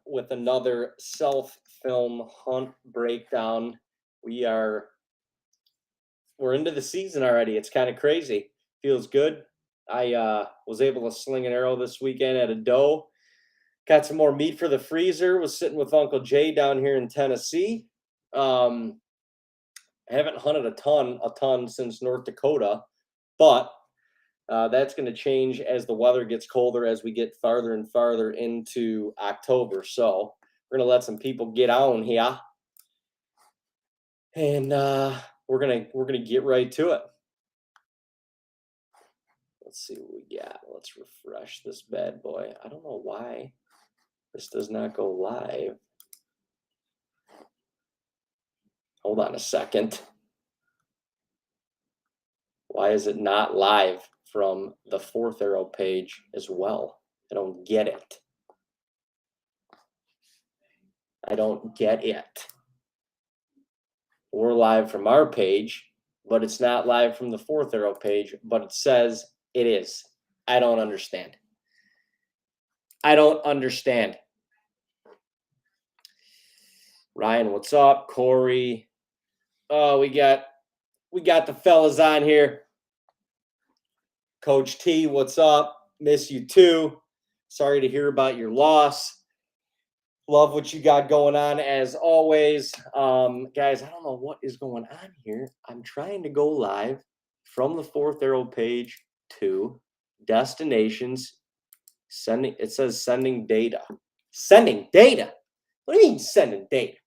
with another self-film hunt breakdown. We're into the season already. It's kind of crazy. Feels good. I was able to sling an arrow this weekend at a doe. Got some more meat for the freezer. Was sitting with Uncle Jay down here in Tennessee. I haven't hunted a ton since North Dakota, but that's going to change as the weather gets colder as we get farther and farther into October. So we're going to let some people get on here, and we're gonna get right to it. Let's see what we got. Let's refresh this bad boy. I don't know why this does not go live. Hold on a second. Why is it not live from the Fourth Arrow page as well? I don't get it. I don't get it. We're live from our page, but it's not live from the Fourth Arrow page, but it says it is. I don't understand. I don't understand. Ryan, what's up? Corey. Oh, we got the fellas on here. Coach T, what's up? Miss you too. Sorry to hear about your loss. Love what you got going on as always. Guys, I don't know what is going on here. I'm trying to go live from the Fourth Arrow page to destinations. It says sending data. Sending data? What do you mean sending data?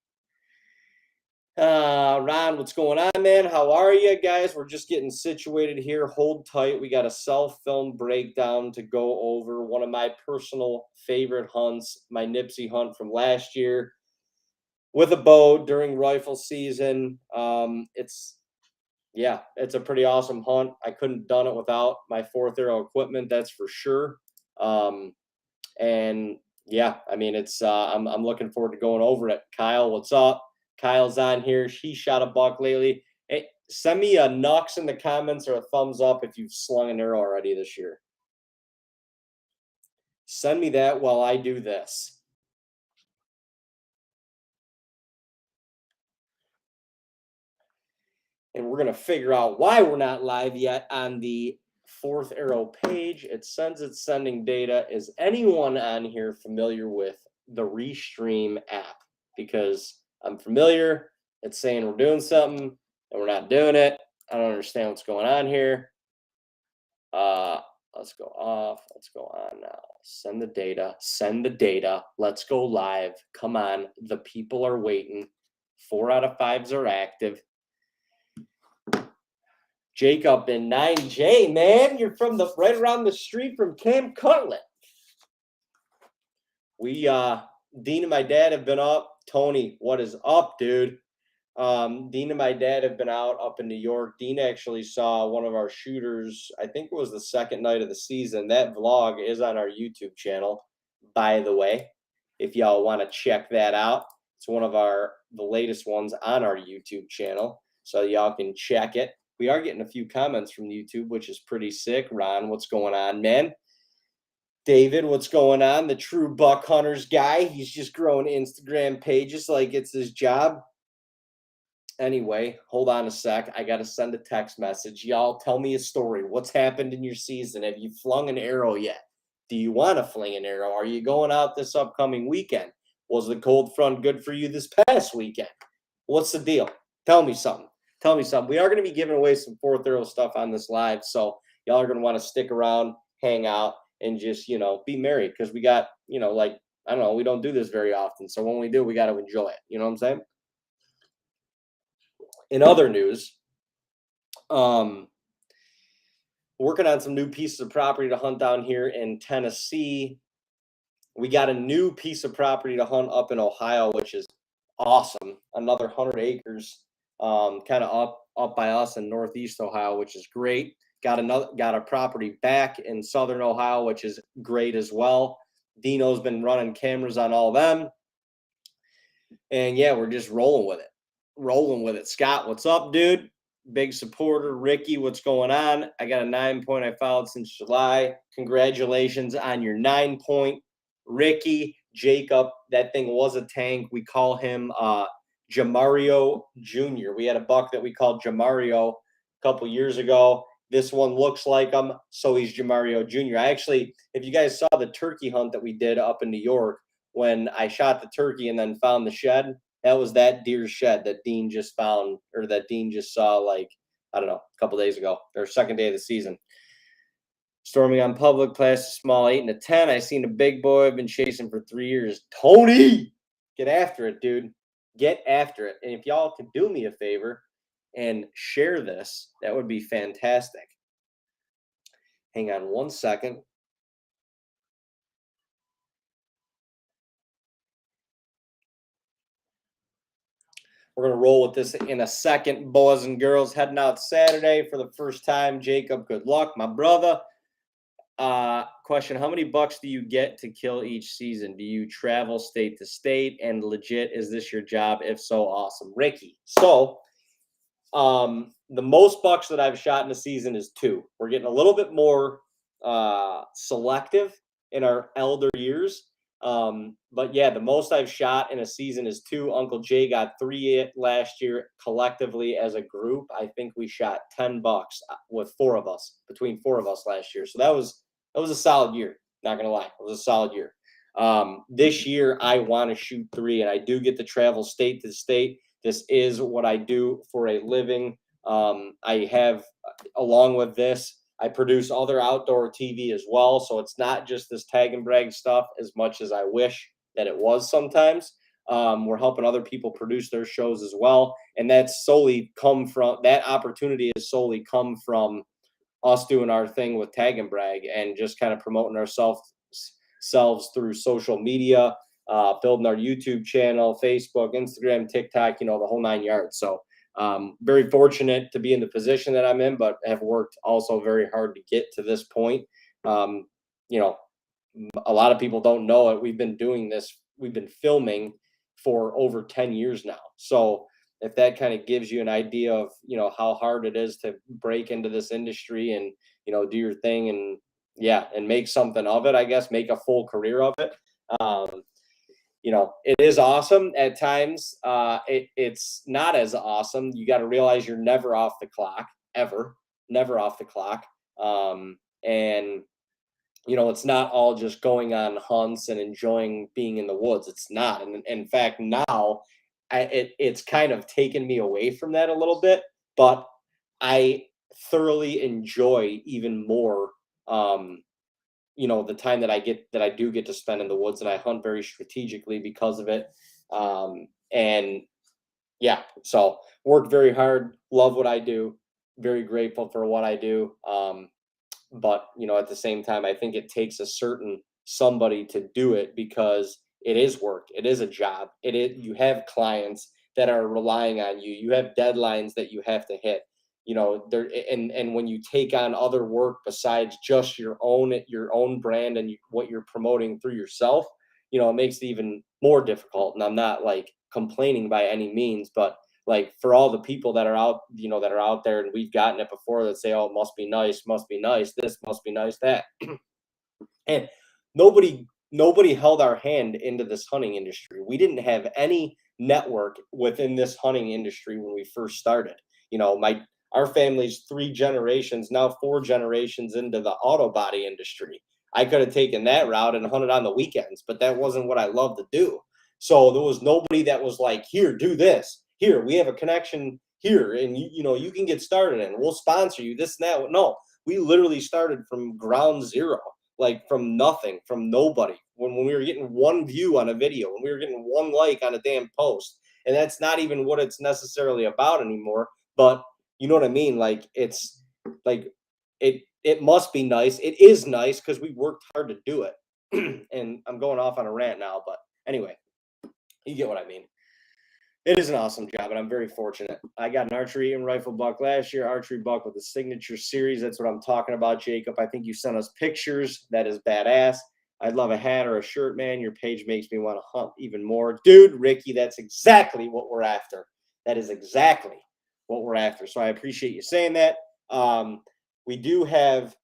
Ron, what's going on, man? How are you guys? We're just getting situated here. Hold tight. We got a self-film breakdown to go over. One of my personal favorite hunts, my Nipsey hunt from last year with a bow during rifle season. It's a pretty awesome hunt. I couldn't have done it without my Fourth Arrow equipment, that's for sure. And yeah, I mean, it's I'm looking forward to going over it. Kyle, what's up? Kyle's on here. He shot a buck lately. Hey, send me a nux in the comments or a thumbs up if you've slung an arrow already this year. Send me that while I do this. And we're going to figure out why we're not live yet on the Fourth Arrow page. It sends its sending data. Is anyone on here familiar with the Restream app? Because I'm familiar. It's saying we're doing something and we're not doing it. I don't understand what's going on here. Let's go off. Let's go on now. Send the data. Send the data. Let's go live. Come on. The people are waiting. 4 out of 5s are active. Jacob and 9J, man. You're from right around the street from Camp Cutlet. Dean and my dad have been up. Tony, what is up, dude? Dean and my dad have been out up in New York. Dean actually saw one of our shooters. I think it was the second night of the season. That vlog is on our YouTube channel, by the way, if y'all want to check that out. It's one of the latest ones on our YouTube channel, so y'all can check it. We are getting a few comments from YouTube, which is pretty sick. Ron, what's going on, man? David, what's going on? The True Buck Hunters guy. He's just growing Instagram pages like it's his job. Anyway, hold on a sec. I got to send a text message. Y'all tell me a story. What's happened in your season? Have you flung an arrow yet? Do you want to fling an arrow? Are you going out this upcoming weekend? Was the cold front good for you this past weekend? What's the deal? Tell me something. Tell me something. We are going to be giving away some Fourth Arrow stuff on this live, so y'all are going to want to stick around, hang out, and just, be merry, because we got, I don't know, we don't do this very often. So when we do, we got to enjoy it. You know what I'm saying? In other news, working on some new pieces of property to hunt down here in Tennessee. We got a new piece of property to hunt up in Ohio, which is awesome. Another 100 acres, kind of up by us in Northeast Ohio, which is great. Got a property back in Southern Ohio, which is great as well. Dino's been running cameras on all them. And yeah, we're just rolling with it. Scott, what's up, dude? Big supporter. Ricky, what's going on? I got a 9-point I followed since July. Congratulations on your 9-point, Ricky. Jacob. That thing was a tank. We call him Jamario Jr. We had a buck that we called Jamario a couple years ago. This one looks like him, so he's Jamario Jr. I actually, if you guys saw the turkey hunt that we did up in New York, when I shot the turkey and then found the shed, that was that deer's shed that Dean just found, or that Dean just saw, like, I don't know, a couple days ago, or second day of the season. Storming on public, plastic small 8 and a 10. I seen a big boy I've been chasing for 3 years. Tony, get after it, dude. Get after it. And if y'all could do me a favor and share this, that would be fantastic. Hang on one second. We're going to roll with this in a second, boys and girls. Heading out Saturday for the first time. Jacob, good luck, my brother. Question: how many bucks do you get to kill each season? Do you travel state to state? And legit, is this your job? If so, awesome. Ricky. So, the most bucks that I've shot in a season is 2. We're getting a little bit more selective in our elder years. But yeah, the most I've shot in a season is 2. Uncle Jay got 3 last year collectively as a group. I think we shot 10 bucks with 4 of us, between 4 of us last year. So that was a solid year. Not gonna lie, it was a solid year. This year I want to shoot 3, and I do get to travel state to state. This is what I do for a living. I have, along with this, I produce other outdoor TV as well. So it's not just this tag and brag stuff as much as I wish that it was sometimes. We're helping other people produce their shows as well. And that's solely come from, that opportunity has solely come from us doing our thing with tag and brag and just kind of promoting ourselves through social media, building our YouTube channel, Facebook, Instagram, TikTok, the whole 9 yards. So very fortunate to be in the position that I'm in, but have worked also very hard to get to this point. A lot of people don't know it. We've been doing this. We've been filming for over 10 years now. So if that kind of gives you an idea of, how hard it is to break into this industry and, do your thing and make something of it, I guess, make a full career of it. It is awesome at times. It's not as awesome. You got to realize you're never off the clock, ever, never off the clock. And it's not all just going on hunts and enjoying being in the woods. It's not. And in fact, now it's kind of taken me away from that a little bit, but I thoroughly enjoy even more, the time that I do get to spend in the woods, and I hunt very strategically because of it. And yeah, so work very hard, love what I do, very grateful for what I do. But at the same time, I think it takes a certain somebody to do it because it is work. It is a job. You have clients that are relying on you. You have deadlines that you have to hit. There, and when you take on other work besides just your own brand and what you're promoting through yourself, it makes it even more difficult. And I'm not like complaining by any means, but like for all the people that are out, that are out there, and we've gotten it before, that say, oh, it must be nice, this must be nice, that. And nobody held our hand into this hunting industry. We didn't have any network within this hunting industry when we first started. Our family's 3 generations, now 4 generations into the auto body industry. I could have taken that route and hunted on the weekends, but that wasn't what I love to do. So there was nobody that was like, here, do this. Here, we have a connection here, and you can get started and we'll sponsor you, this and that. No, we literally started from ground zero, like from nothing, from nobody. When we were getting 1 view on a video, when we were getting 1 like on a damn post. And that's not even what it's necessarily about anymore. But you know what I mean? Like, it's like it must be nice. It is nice because we worked hard to do it. And I'm going off on a rant now, but anyway, you get what I mean. It is an awesome job, and I'm very fortunate. I got an archery and rifle buck last year, archery buck with the signature series. That's what I'm talking about, Jacob. I think you sent us pictures. That is badass. I'd love a hat or a shirt, man. Your page makes me want to hunt even more. Dude, Ricky, that's exactly what we're after. That is exactly what we're after. So I appreciate you saying that. We do have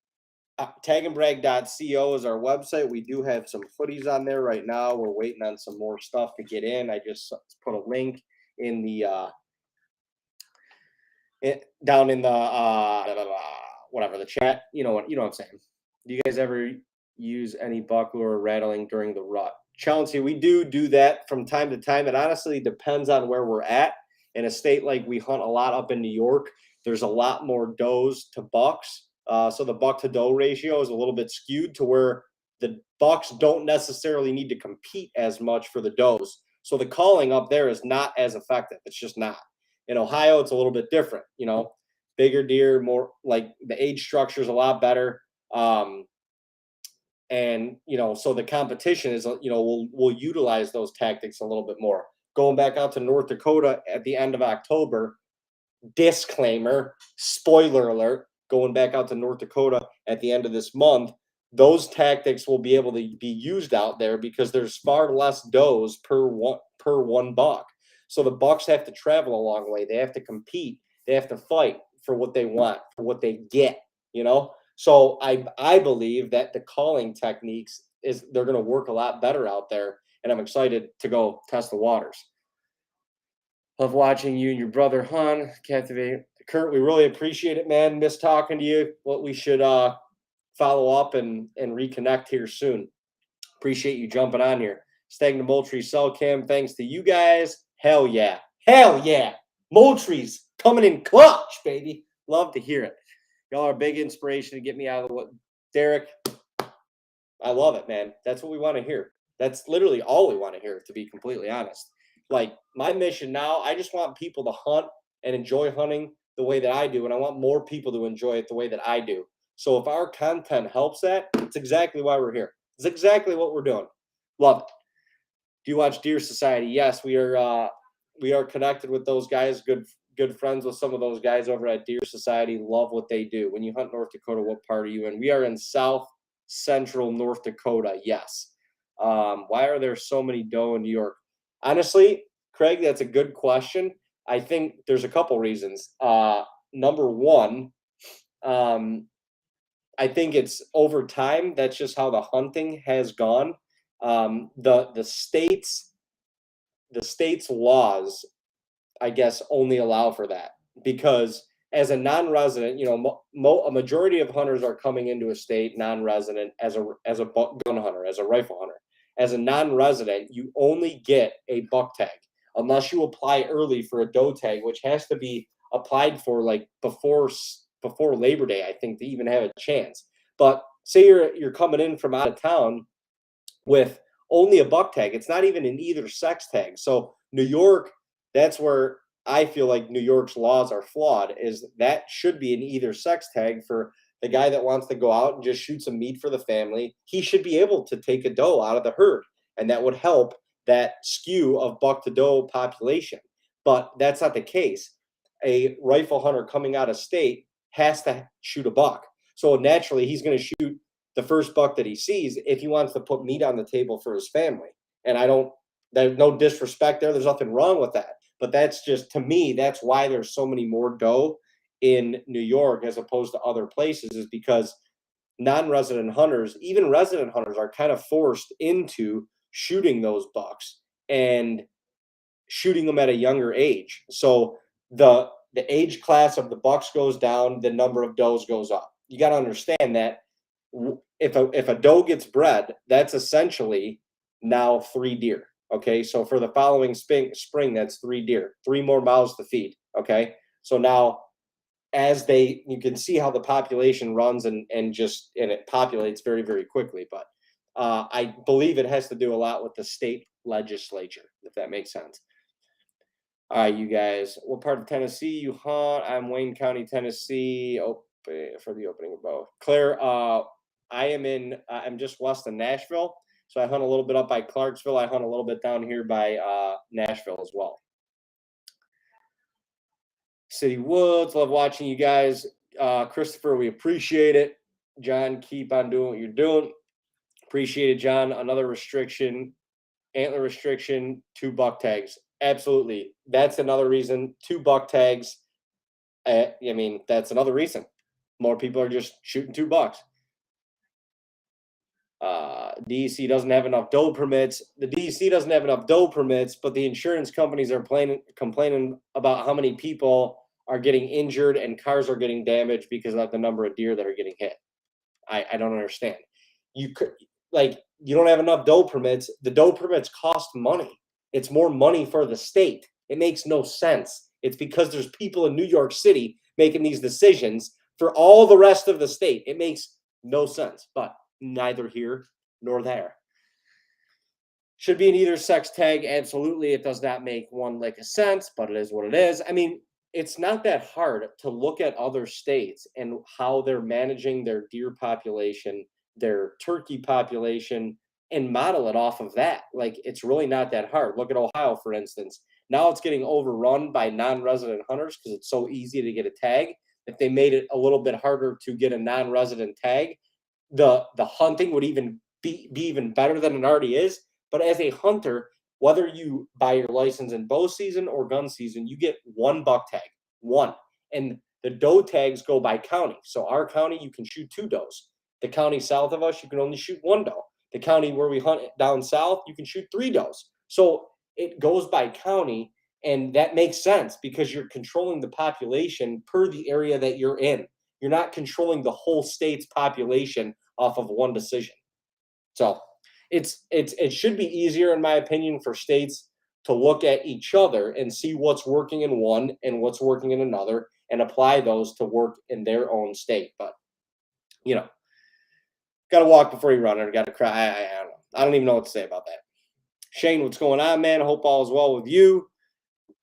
Tagandbrag.co is our website. We do have some footies on there right now. We're waiting on some more stuff to get in. I just put a link in the down in the whatever the chat. You know what I'm saying. Do you guys ever use any buck lure or rattling during the rut? Chelsea, we do that from time to time. It honestly depends on where we're at. In a state like we hunt a lot up in New York, there's a lot more does to bucks. So the buck to doe ratio is a little bit skewed to where the bucks don't necessarily need to compete as much for the does. So the calling up there is not as effective. It's just not. In Ohio, it's a little bit different. Bigger deer, more like the age structure is a lot better. And so the competition is, we'll utilize those tactics a little bit more. Going back out to North Dakota at the end of October, disclaimer, spoiler alert, going back out to North Dakota at the end of this month, those tactics will be able to be used out there because there's far less does per one buck. So the bucks have to travel a long way. They have to compete. They have to fight for what they want, for what they get, So I believe that the calling techniques they're going to work a lot better out there, and I'm excited to go test the waters. Love watching you and your brother hunt. Captivate. Kurt, we really appreciate it, man. Miss talking to you. Well, we should follow up and reconnect here soon. Appreciate you jumping on here. Stagnant Moultrie Cell Cam. Thanks to you guys. Hell yeah. Hell yeah. Moultrie's coming in clutch, baby. Love to hear it. Y'all are a big inspiration to get me out of the what. Derek, I love it, man. That's what we want to hear. That's literally all we want to hear, to be completely honest. Like my mission now, I just want people to hunt and enjoy hunting the way that I do. And I want more people to enjoy it the way that I do. So if our content helps that, it's exactly why we're here. It's exactly what we're doing. Love it. Do you watch Deer Society? Yes, we are connected with those guys. Good friends with some of those guys over at Deer Society. Love what they do. When you hunt North Dakota, what part are you in? We are in South Central North Dakota. Yes. Why are there so many doe in New York? Honestly, Craig, that's a good question. I think there's a couple reasons. Number one, I think it's over time. That's just how the hunting has gone. The state's laws, I guess, only allow for that because as a non-resident, a majority of hunters are coming into a state non-resident as a gun hunter, as a rifle hunter. As a non-resident, you only get a buck tag unless you apply early for a doe tag, which has to be applied for like before Labor Day, I think, to even have a chance. But say you're coming in from out of town with only a buck tag. It's not even an either sex tag. So New York, that's where I feel like New York's laws are flawed, is that should be an either sex tag for the guy that wants to go out and just shoot some meat for the family. He should be able to take a doe out of the herd, and that would help that skew of buck to doe population. But that's not the case. A rifle hunter coming out of state has to shoot a buck. So naturally, he's going to shoot the first buck that he sees if he wants to put meat on the table for his family. And there's no disrespect there. There's nothing wrong with that. But that's just, to me, that's why there's so many more doe in New York as opposed to other places, is because non-resident hunters, even resident hunters, are kind of forced into shooting those bucks and shooting them at a younger age. So the age class of the bucks goes down, the number of does goes up. You got to understand that if a doe gets bred, that's essentially now 3 deer. Okay, so for the following spring, that's 3 deer, 3 more mouths to feed. Okay, so now you can see how the population runs and it populates very, very quickly. But I believe it has to do a lot with the state legislature, if that makes sense. All right, you guys, what part of Tennessee you hunt? I'm Wayne County, Tennessee. For the opening of both. Claire, I'm just west of Nashville. So I hunt a little bit up by Clarksville. I hunt a little bit down here by Nashville as well. City Woods, love watching you guys. Christopher, we appreciate it. John, keep on doing what you're doing. Appreciate it, John. Another restriction, antler restriction, 2 buck tags. Absolutely. That's another reason. 2 buck tags. That's another reason. More people are just shooting 2 bucks. DEC doesn't have enough doe permits. The DEC doesn't have enough doe permits, but the insurance companies are complaining about how many people are getting injured and cars are getting damaged because of the number of deer that are getting hit. I don't understand. You could you don't have enough doe permits. The doe permits cost money. It's more money for the state. It makes no sense. It's because there's people in New York City making these decisions for all the rest of the state. It makes no sense, but neither here nor there. Should be an either sex tag. Absolutely. It does not make one lick of sense, but it is what it is. I mean, it's not that hard to look at other states and how they're managing their deer population, their turkey population, and model it off of that. Like, it's really not that hard. Look at Ohio, for instance. Now it's getting overrun by non-resident hunters because it's so easy to get a tag. If they made it a little bit harder to get a non-resident tag, the hunting would even be even better than it already is. But as a hunter, whether you buy your license in bow season or gun season, you get one buck tag, one. And the doe tags go by county. So our county, you can shoot 2 does. The county south of us, you can only shoot 1 doe. The county where we hunt down south, you can shoot 3 does. So it goes by county, and that makes sense because you're controlling the population per the area that you're in. You're not controlling the whole state's population off of one decision. So it should be easier, in my opinion, for states to look at each other and see what's working in one and what's working in another and apply those to work in their own state. But got to walk before you run, or got to cry. I don't know. I don't even know what to say about that. Shane, what's going on, man? I hope all is well with you.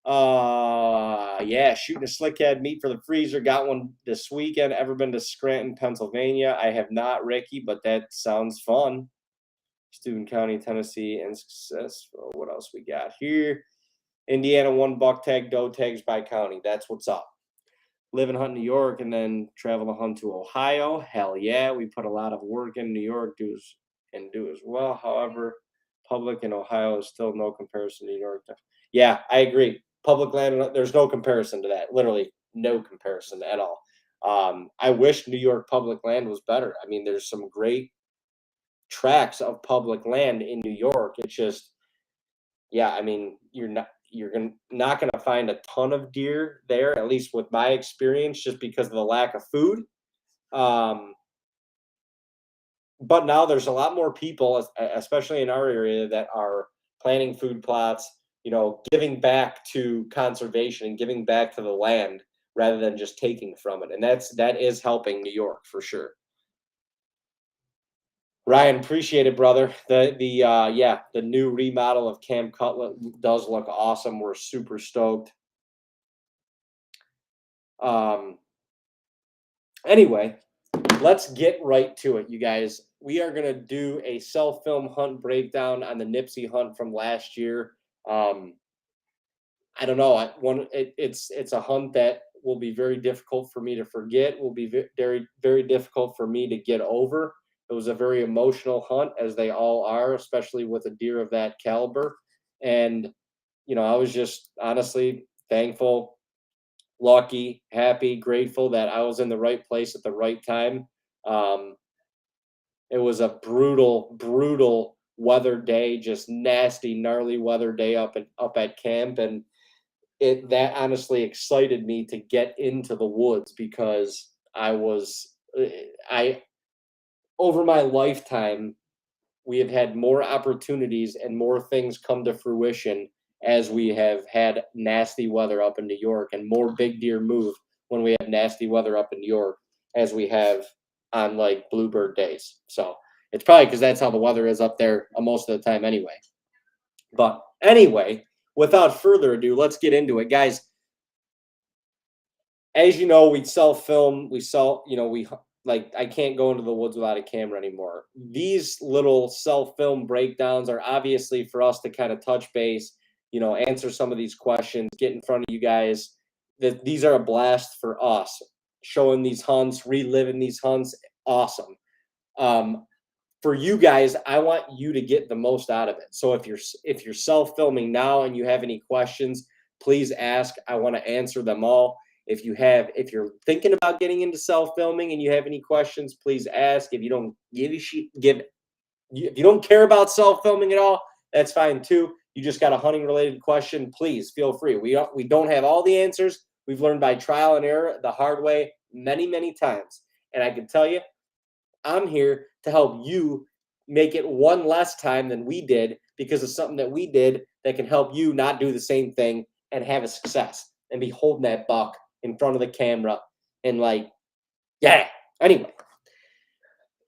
Yeah, shooting a slickhead meat for the freezer. Got one this weekend. Ever been to Scranton, Pennsylvania? I have not, Ricky, but that sounds fun. Steuben County, Tennessee, and successful. What else we got here? Indiana, 1 buck tag, doe tags by county. That's what's up. Live and hunt in New York and then travel to hunt to Ohio. Hell yeah. We put a lot of work in New York, do as well. However, public in Ohio is still no comparison to New York. Yeah, I agree. Public land, there's no comparison to that. Literally no comparison at all. I wish New York public land was better. I mean, there's some great tracts of public land in New York. It's just, yeah, I mean, you're not gonna find a ton of deer there, at least with my experience, just because of the lack of food. But now there's a lot more people, especially in our area, that are planting food plots, giving back to conservation and giving back to the land rather than just taking from it. And that is helping New York for sure. Ryan, appreciate it, brother. The new remodel of Camp Cutlet does look awesome. We're super stoked. Anyway, let's get right to it, you guys. We are gonna do a self-film hunt breakdown on the Nipsey hunt from last year. I don't know. It's a hunt that will be very difficult for me to forget. Will be very, very difficult for me to get over. It was a very emotional hunt, as they all are, especially with a deer of that caliber. And, I was just honestly thankful, lucky, happy, grateful that I was in the right place at the right time. It was a brutal, brutal weather day, just nasty, gnarly weather day up at camp. And that honestly excited me to get into the woods because over my lifetime, we have had more opportunities and more things come to fruition as we have had nasty weather up in New York, and more big deer move when we have nasty weather up in New York as we have on like bluebird days. So it's probably because that's how the weather is up there most of the time anyway. But anyway, without further ado, let's get into it, guys. As you know, we self-film, I can't go into the woods without a camera anymore. These little self-film breakdowns are obviously for us to kind of touch base, answer some of these questions, get in front of you guys. These are a blast for us, showing these hunts, reliving these hunts. Awesome. For you guys, I want you to get the most out of it. So if you're self-filming now and you have any questions, please ask. I want to answer them all. If you're thinking about getting into self-filming and you have any questions, please ask. If you don't give a shit, if you don't care about self-filming at all, that's fine too. You just got a hunting related question, please feel free. We don't have all the answers. We've learned by trial and error the hard way many, many times. And I can tell you, I'm here to help you make it one less time than we did because of something that we did that can help you not do the same thing and have a success and be holding that buck in front of the camera and like, yeah. Anyway,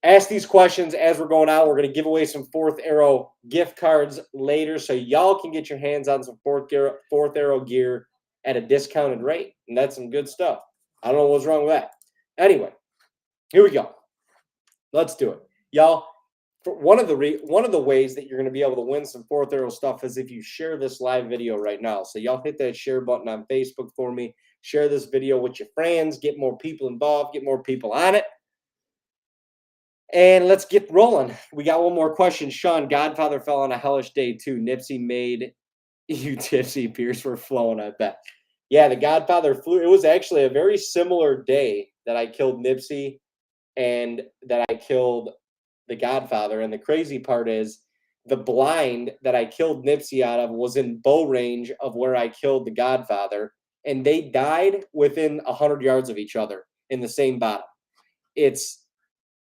ask these questions as we're going out. We're going to give away some Fourth Arrow gift cards later so y'all can get your hands on some Fourth Arrow gear at a discounted rate. And that's some good stuff. I don't know what's wrong with that. Anyway, here we go. Let's do it. Y'all, one of the ways that you're going to be able to win some Fourth Arrow stuff is if you share this live video right now. So y'all hit that share button on Facebook for me. Share this video with your friends. Get more people involved. Get more people on it. And let's get rolling. We got one more question. Sean, Godfather fell on a hellish day too. Nipsey made you tipsy. Beers were flowing, I bet. Yeah, the Godfather flew. It was actually a very similar day that I killed Nipsey and that I killed the Godfather. And the crazy part is the blind that I killed Nipsey out of was in bow range of where I killed the Godfather. And they died within 100 yards of each other in the same bottom. It's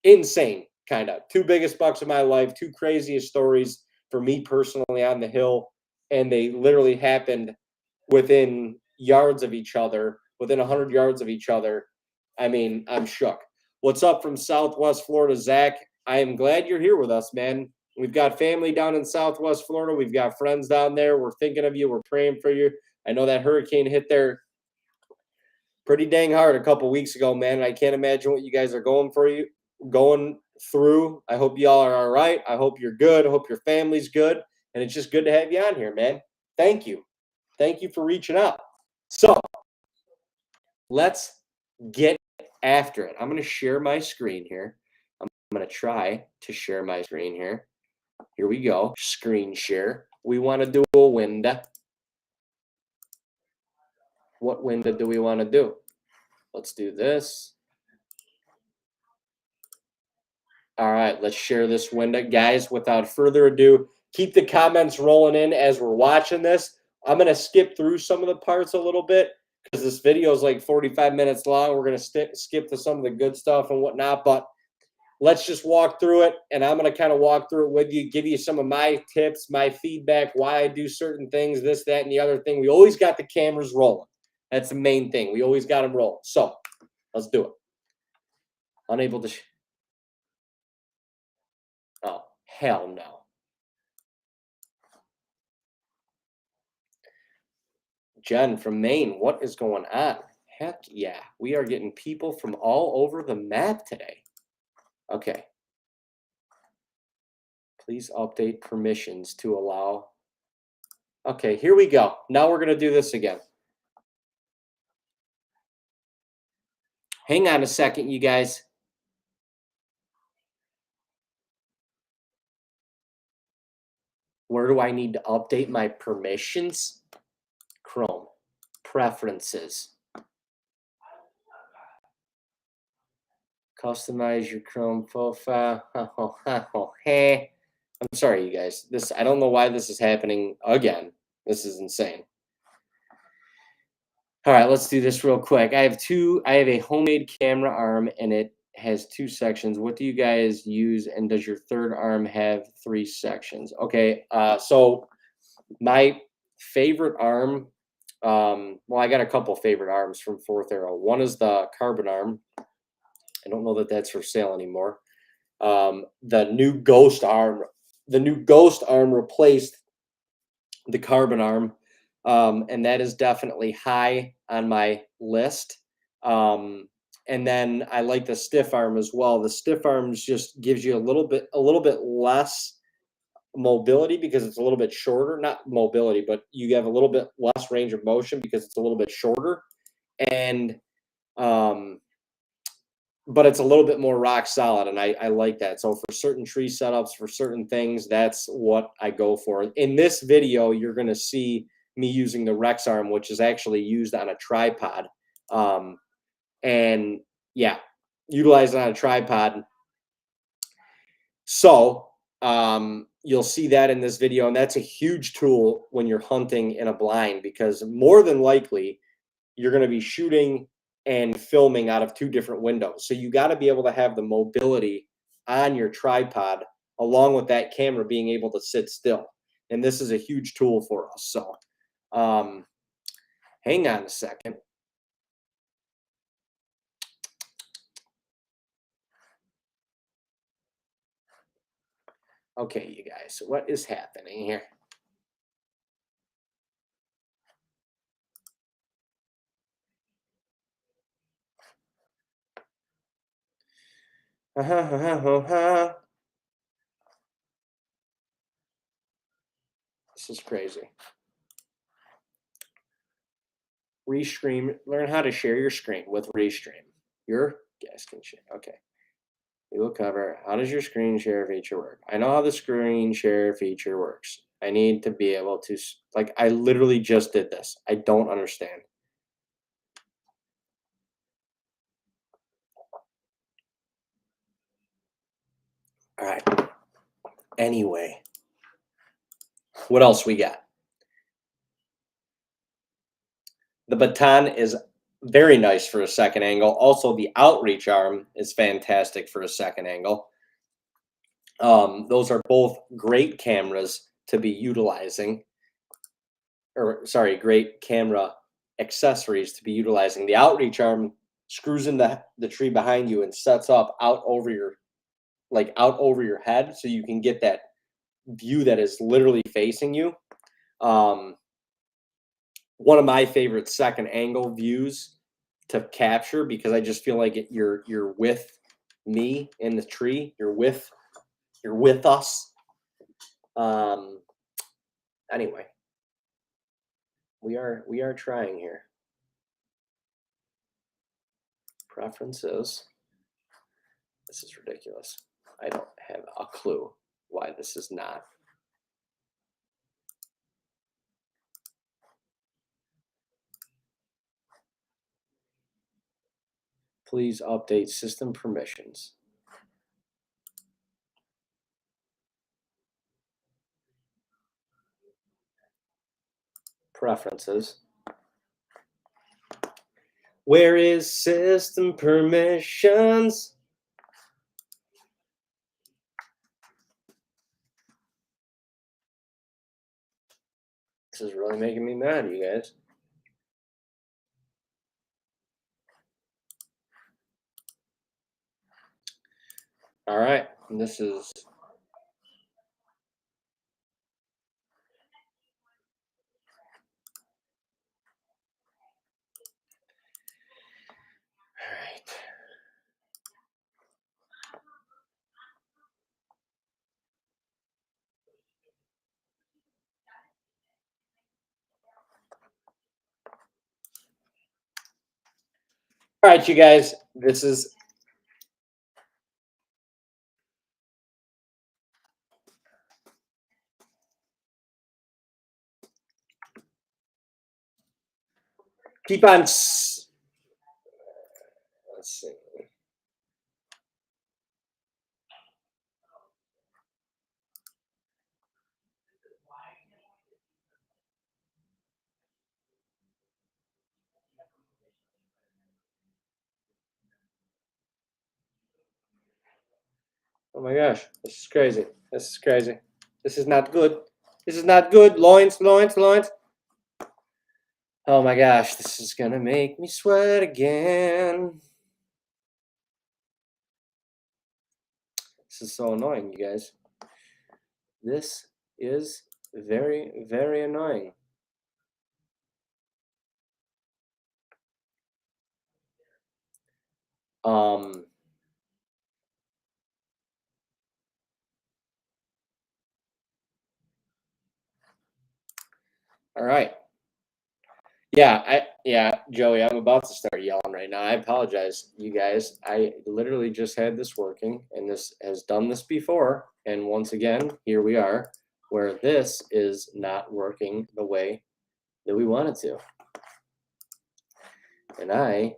insane, kind of. Two biggest bucks of my life, two craziest stories for me personally on the hill. And they literally happened within yards of each other, within 100 yards of each other. I mean, I'm shook. What's up from Southwest Florida, Zach? I am glad you're here with us, man. We've got family down in Southwest Florida. We've got friends down there. We're thinking of you. We're praying for you. I know that hurricane hit there pretty dang hard a couple weeks ago, man. And I can't imagine what you guys are going through. I hope y'all are all right. I hope you're good. I hope your family's good. And it's just good to have you on here, man. Thank you. Thank you for reaching out. So let's get after it. I'm going to share my screen here. I'm going to try to share my screen here. Here we go. Screen share. We want to do a window. What window do we want to do? Let's do this. All right, let's share this window. Guys, without further ado, keep the comments rolling in as we're watching this. I'm going to skip through some of the parts a little bit because this video is like 45 minutes long. We're going to skip to some of the good stuff and whatnot, but let's just walk through it, and I'm going to kind of walk through it with you, give you some of my tips, my feedback, why I do certain things, this, that, and the other thing. We always got the cameras rolling. That's the main thing. We always got them rolling. So let's do it. Unable to. Oh, hell no. Jen from Maine, what is going on? Heck yeah. We are getting people from all over the map today. Okay. Please update permissions to allow. Okay, here we go. Now we're going to do this again. Hang on a second, you guys. Where do I need to update my permissions? Chrome. Preferences. Customize your Chrome profile. I'm sorry, you guys. I don't know why this is happening again. This is insane. All right, let's do this real quick. I have a homemade camera arm, and it has 2 sections. What do you guys use, and does your third arm have 3 sections? Okay, so my favorite arm, well, I got a couple favorite arms from Fourth Arrow. One is the carbon arm. I don't know that that's for sale anymore. The new Ghost arm replaced the carbon arm. And that is definitely high on my list. And then I like the stiff arm as well. The stiff arms just gives you a little bit less mobility because it's a little bit shorter. Not mobility, but you have a little bit less range of motion because it's a little bit shorter. And but it's a little bit more rock solid, and I like that. So for certain tree setups, for certain things, that's what I go for. In this video, you're going to see me using the Rex arm, which is actually used on a tripod. And yeah, utilized on a tripod. So you'll see that in this video, and that's a huge tool when you're hunting in a blind, because more than likely you're going to be shooting and filming out of two different windows. So you got to be able to have the mobility on your tripod along with that camera being able to sit still. And this is a huge tool for us. So hang on a second. Okay, you guys, what is happening here? This is crazy. Restream, learn how to share your screen with Restream. Your guys can share. Okay. We will cover how does your screen share feature work. I know how the screen share feature works. I need to be able to, like, I literally just did this. I don't understand. All right. Anyway, what else we got? The baton is very nice for a second angle. Also, the outreach arm is fantastic for a second angle. Those are both great cameras to be utilizing, or sorry, great camera accessories to be utilizing. The outreach arm screws in the tree behind you and sets up out over your, like out over your head, so you can get that view that is literally facing you. One of my favorite second angle views to capture, because I just feel like you're with me in the tree. You're with us. Anyway, we are trying here. Preferences. This is ridiculous. I don't have a clue why this is not. Please update system permissions. Preferences. Where is system permissions? This is really making me mad, you guys. All right, and this is all right. All right, you guys, this is keep on. Let's see. Oh my gosh, this is crazy. This is crazy. This is not good. This is not good. Loins. Oh my gosh, this is gonna make me sweat again. This is so annoying, you guys. This is very, very annoying. All right. Yeah, Joey, I'm about to start yelling right now. I apologize, you guys. I literally just had this working, and this has done this before. And once again, here we are, where this is not working the way that we want it to. And I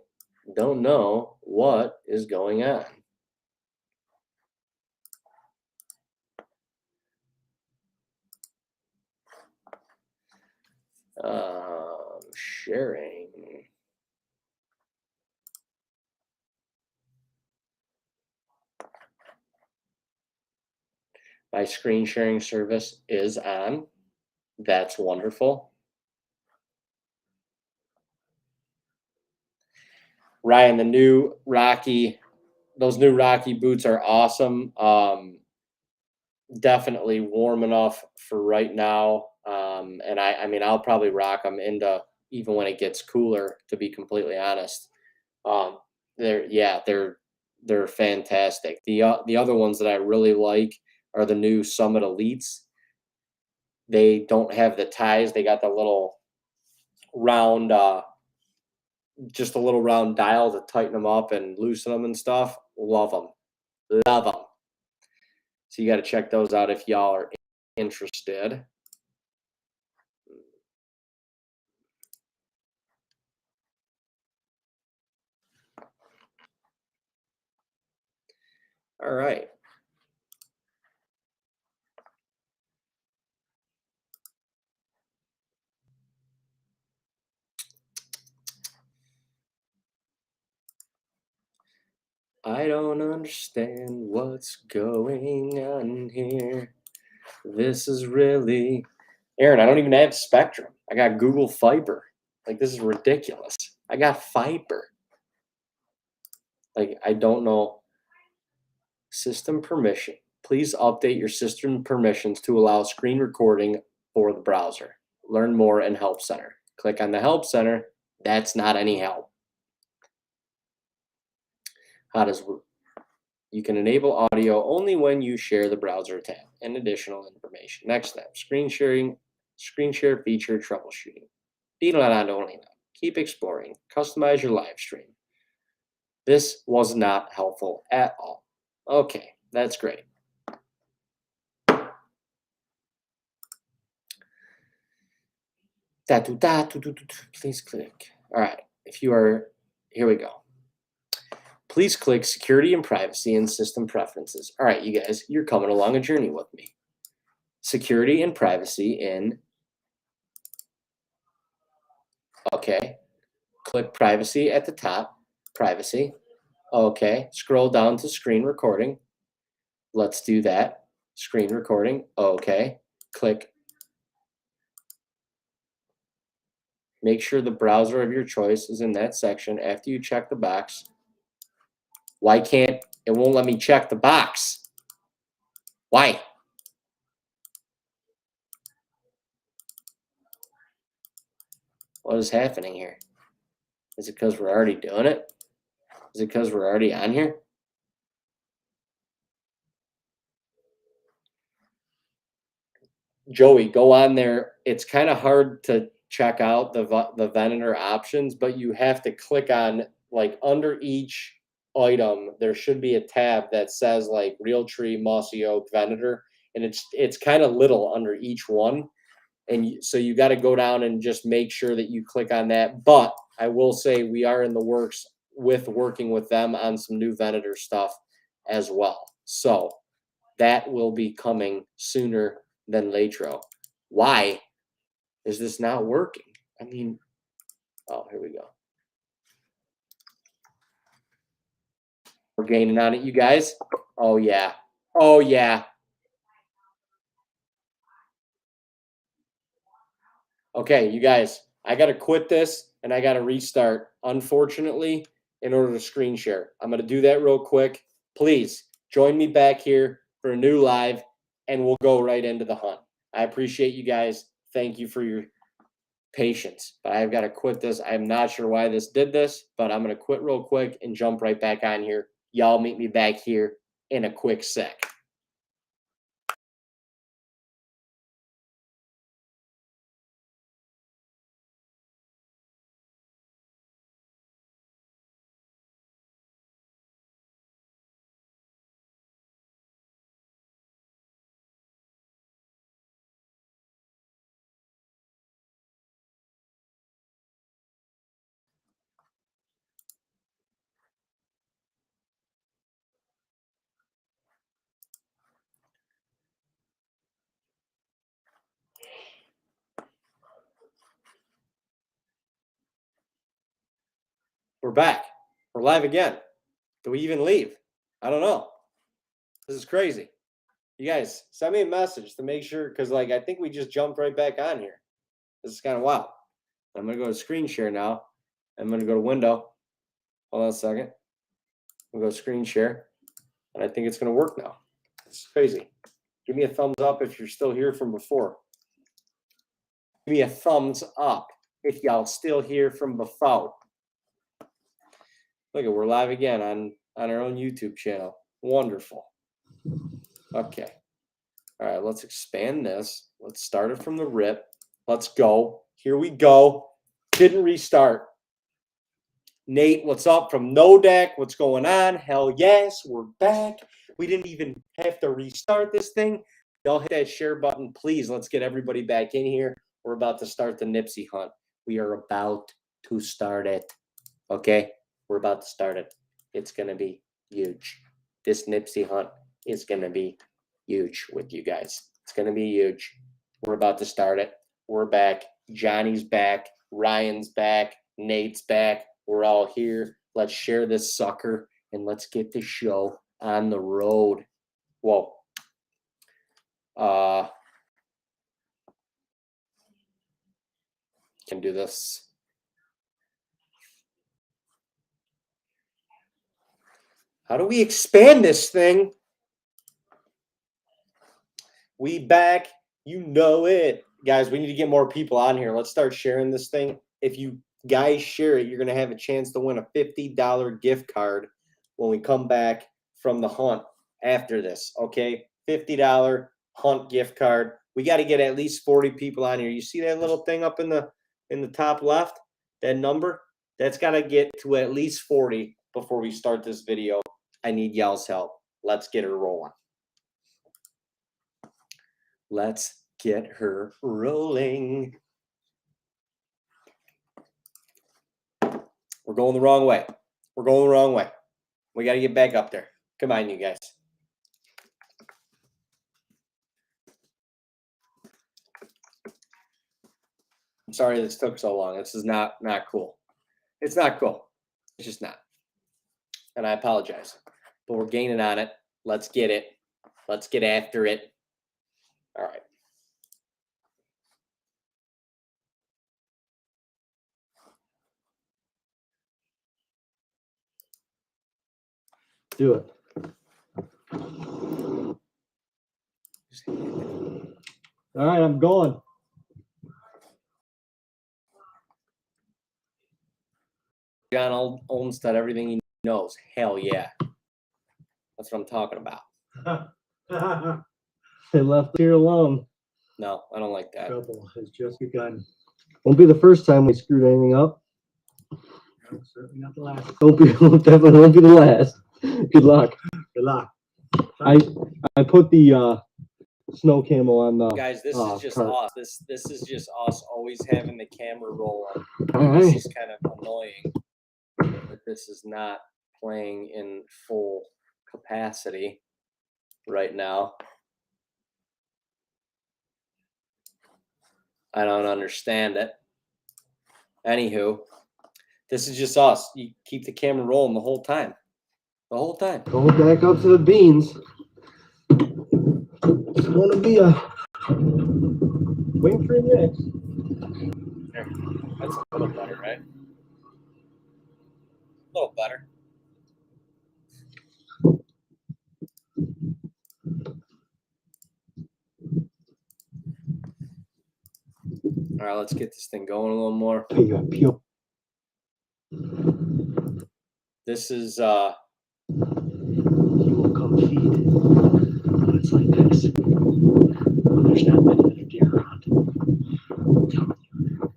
don't know what is going on. Sharing. My screen sharing service is on. That's wonderful. Ryan, those new Rocky boots are awesome. Definitely warm enough for right now. And I mean, I'll probably rock them into even when it gets cooler, to be completely honest. Um, they're fantastic. The other ones that I really like are the new Summit Elites. They don't have the ties. They got the little round, just a little round dial to tighten them up and loosen them and stuff. Love them. Love them. So you got to check those out if y'all are interested. All right. I don't understand what's going on here. This is really Aaron, I don't even have Spectrum. I got Google Fiber. Like, this is ridiculous. I got fiber. Like, I don't know. System permission. Please update your system permissions to allow screen recording for the browser. Learn more in Help Center. Click on the Help Center. That's not any help. How does you can enable audio only when you share the browser tab and additional information. Next step, screen share feature troubleshooting. Keep exploring. Customize your live stream. This was not helpful at all. Okay, that's great. Please click. All right, if you are, here we go. Please click Security and Privacy and System Preferences. All right, you guys, you're coming along a journey with me. Security and Privacy in, okay. Click Privacy at the top, Privacy. Okay, scroll down to Screen Recording. Let's do that. Screen Recording, okay. Click. Make sure the browser of your choice is in that section after you check the box. Why can't, it won't let me check the box? Why? What is happening here? Is it because we're already doing it? Is it because we're already on here? Joey, go on there. It's kind of hard to check out the Venator options, but you have to click on, like, under each item, there should be a tab that says like Realtree, Mossy Oak, Venator, and it's kind of little under each one. And so you got to go down and just make sure that you click on that. But I will say we are in the works with working with them on some new Venator stuff as well. So that will be coming sooner than later. Why is this not working? I mean, oh, here we go. We're gaining on it, you guys. Oh, yeah. Oh, yeah. Okay, you guys, I got to quit this and I got to restart, unfortunately, in order to screen share. I'm going to do that real quick. Please join me back here for a new live and we'll go right into the hunt. I appreciate you guys. Thank you for your patience, but I've got to quit this. I'm not sure why this did this, but I'm going to quit real quick and jump right back on here. Y'all meet me back here in a quick sec. We're back. We're live again. Do we even leave? I don't know. This is crazy. You guys, send me a message to make sure, because like I think we just jumped right back on here. This is kind of wild. I'm gonna go to screen share now. I'm gonna go to window. Hold on a second. We'll go screen share, and I think it's gonna work now. It's crazy. Give me a thumbs up if you're still here from before. Give me a thumbs up if y'all still here from before. Look at, we're live again on our own YouTube channel. Wonderful. Okay. All right, let's expand this. Let's start it from the rip. Let's go. Here we go. Didn't restart. Nate, what's up from NoDeck? What's going on? Hell yes, we're back. We didn't even have to restart this thing. Y'all hit that share button, please. Let's get everybody back in here. We're about to start the Nipsey hunt. We are about to start it. Okay? We're about to start it. It's going to be huge. This Nipsey hunt is going to be huge with you guys. It's going to be huge. We're about to start it. We're back. Johnny's back. Ryan's back. Nate's back. We're all here. Let's share this sucker and let's get the show on the road. Whoa. Can do this. How do we expand this thing? We back. You know it. Guys, we need to get more people on here. Let's start sharing this thing. If you guys share it, you're going to have a chance to win a $50 gift card when we come back from the hunt after this. Okay? $50 hunt gift card. We got to get at least 40 people on here. You see that little thing up in the top left? That number? That's got to get to at least 40 before we start this video. I need y'all's help. Let's get her rolling. Let's get her rolling. We're going the wrong way. We're going the wrong way. We got to get back up there. Come on, you guys. I'm sorry this took so long. This is not cool. It's not cool. It's just not. And I apologize. But we're gaining on it. Let's get it. Let's get after it. All right. Do it. All right, I'm going. John Olmsted, everything he knows. Hell yeah. That's what I'm talking about. They left here alone. No, I don't like that. Trouble has just begun. Won't be the first time we screwed anything up. No, certainly not the last. Definitely won't be the last. Good luck. Good luck. I put the snow camel on the guys. This is just cart. us. This is just us always having the camera rolling. All right. This is kind of annoying that this is not playing in full capacity right now. I don't understand it. Anywho, this is just us. You keep the camera rolling the whole time. The whole time. Going back up to the beans. It's going to be a wing cream mix. There. That's a little better, right? A little better. All right, let's get this thing going a little more. Peel. This is You will come feed. When it's like this, there's not many other deer around. I'm telling you.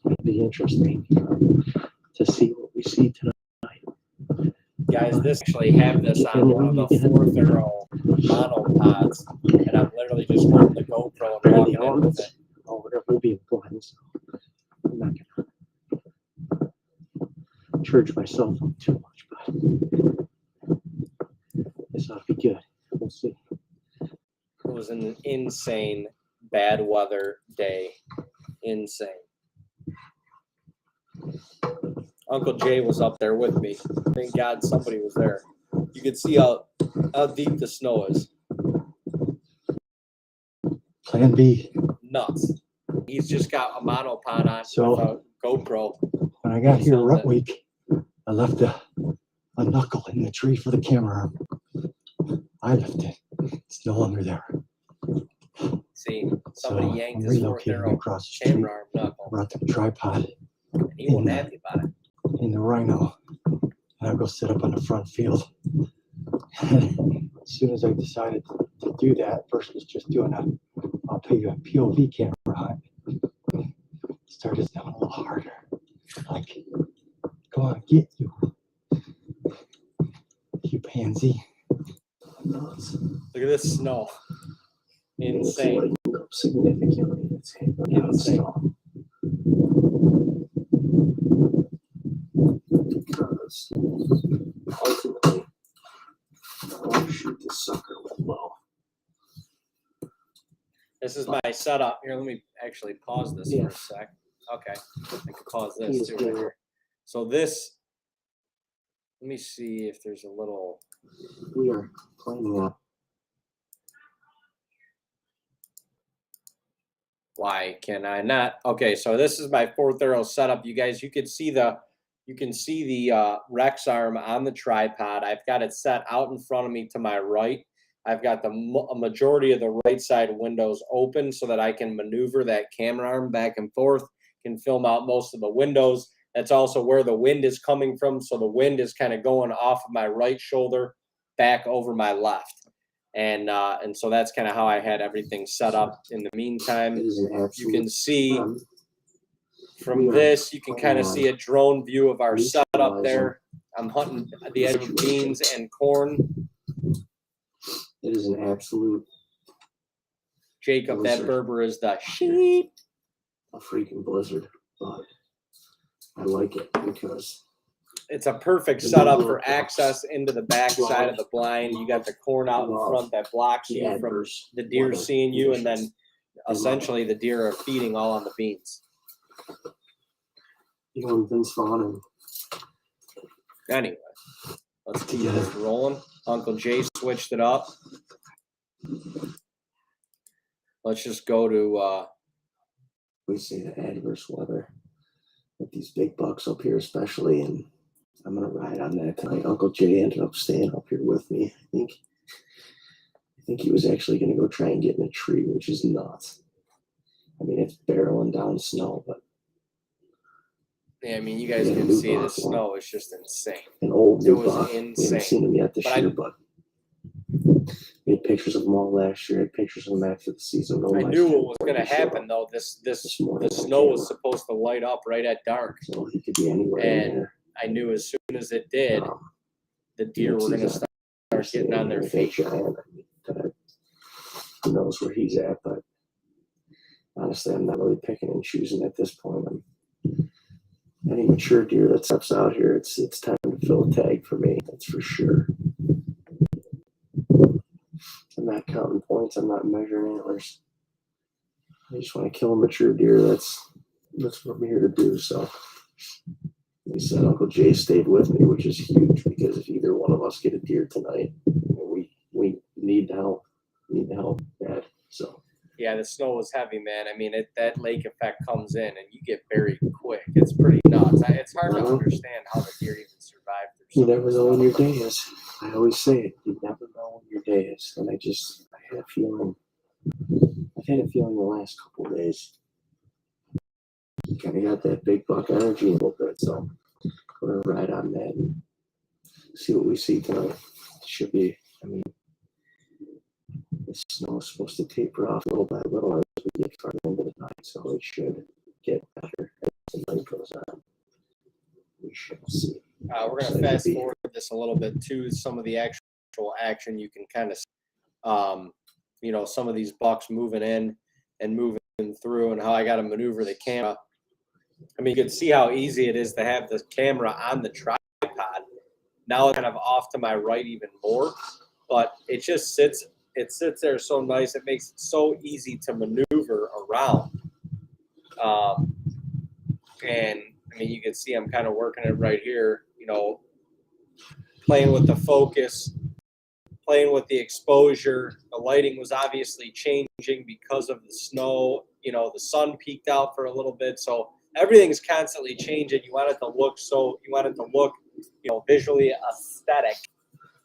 It'll be interesting to see what we see tonight. guys, this actually have this on one of the 4-thorough monopods, and I'm literally just holding the GoPro and walking in with it. Oh, whatever will be blind, so I'm not gonna church myself up too much, but this ought to be good. We'll see. It was an insane bad weather day. Insane. Uncle Jay was up there with me. Thank God somebody was there. You can see how deep the snow is. Plan B. Nuts. He's just got a monopod on So- with a GoPro. When I got here Sounds rut it. week, I left a knuckle in the tree for the camera arm. I left it. It's no longer there. See, somebody So yanked I'm his fourth relocating arrow across the street. camera arm knuckle. Brought the tripod And he wasn't happy about it. in the Rhino, and I'll go sit up on the front field. As soon as I decided to do that, first was just doing a POV camera on it. Started down a little harder. Like, go on, get you. You pansy. Nuts. Look at this snow. Insane. Significantly. It's Insane. Because ultimately, I want to shoot this sucker with low. This is my setup. Here, let me actually pause this for a sec. Okay. I can pause this too right here. So this, let me see if there's a little. We are planning on. Why can I not? Okay, so this is my fourth arrow setup. You guys, you can see the Rex arm on the tripod. I've got it set out in front of me to my right. I've got a majority of the right side windows open so that I can maneuver that camera arm back and forth, can film out most of the windows. That's also where the wind is coming from. So the wind is kind of going off of my right shoulder back over my left. And so that's kind of how I had everything set up. In the meantime, you can see from this, you can kind of see a drone view of our setup there. I'm hunting the edge of beans and corn. It is an absolute Jacob, that blizzard. Berber is the sheep. A freaking blizzard, but I like it because It's a perfect setup for access into the back side of the blind. You got the corn out in front that blocks the you from adverse the deer weather seeing you, and then conditions. essentially the deer are feeding all on the beans. You know, and Vince Vaughn and Anyway, let's keep this rolling. Uncle Jay switched it up. Let's just go to we see the adverse weather with these big bucks up here, especially, and I'm gonna ride on that tonight. Uncle Jay ended up staying up here with me. I think he was actually gonna go try and get in a tree, which is nuts. I mean, it's barreling down snow, but yeah, I mean, you guys Yeah, can new see the buck, yeah. snow is just insane. an old It new was buck. We insane. haven't seen him yet this But I- year, but we had pictures of them all last year. Had pictures of them after the season. I knew what was going to happen though. The snow was supposed to light up right at dark. So he could be anywhere in And there. I knew as soon as it did, Um, the deer were going to start getting on their feet. Giant, who knows where he's at, but honestly, I'm not really picking and choosing at this point. Any mature deer that steps out here, it's time to fill a tag for me. That's for sure. I'm not counting points. I'm not measuring antlers. I just want to kill a mature deer. That's what I'm here to do. So, like I said, Uncle Jay stayed with me, which is huge because if either one of us get a deer tonight, we need help. We need help bad. So. Yeah, the snow was heavy, man. I mean, that lake effect comes in and you get buried quick. It's pretty nuts. It's hard to understand how the deer even survive through You some of never this know when your stuff. day is. I always say it. You never know when your day is. And I had a feeling. I've had a feeling the last couple of days. You kind of got that big buck energy a little bit. So we're gonna ride on that and see what we see tonight. Should be. I mean, the snow is supposed to taper off little by little as we get farther into the night, so it should get better as the night goes on. We shall see. We're going to fast forward this a little bit to some of the actual action. You can kind of, some of these bucks moving in and moving through and how I got to maneuver the camera. I mean, you can see how easy it is to have the camera on the tripod. Now it's kind of off to my right even more, but it just sits there so nice. It makes it so easy to maneuver around. And I mean, you can see I'm kind of working it right here, you know, playing with the focus, playing with the exposure. The lighting was obviously changing because of the snow. You know, the sun peaked out for a little bit, so everything's constantly changing. You want it to look, you know, visually aesthetic,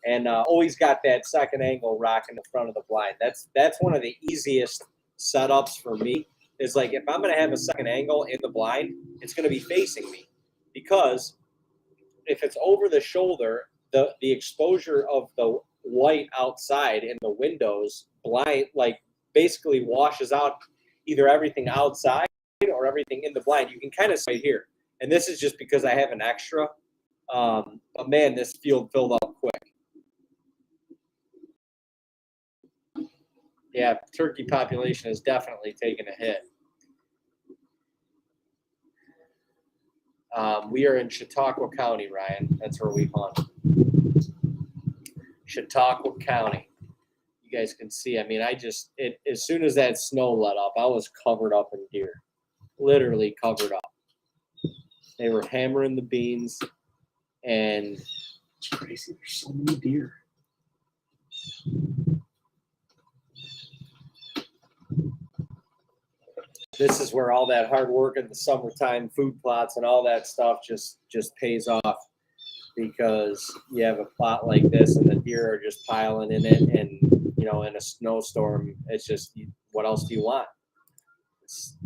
and always got that second angle rocking the front of the blind. That's one of the easiest setups for me. Is like if I'm going to have a second angle in the blind, it's going to be facing me, because if it's over the shoulder, the exposure of the light outside in the windows blind like basically washes out either everything outside or everything in the blind. You can kind of see here, and this is just because I have an extra. But man, this field filled up quick. Yeah, turkey population has definitely taken a hit. We are in Chautauqua County, Ryan. That's where we hunt. Chautauqua County. You guys can see. I mean, as soon as that snow let up, I was covered up in deer. Literally covered up. They were hammering the beans, and It's crazy. There's so many deer. this is where all that hard work in the summertime, food plots and all that stuff just pays off, because you have a plot like this and the deer are just piling in it, and you know, in a snowstorm, it's just, what else do you want? It's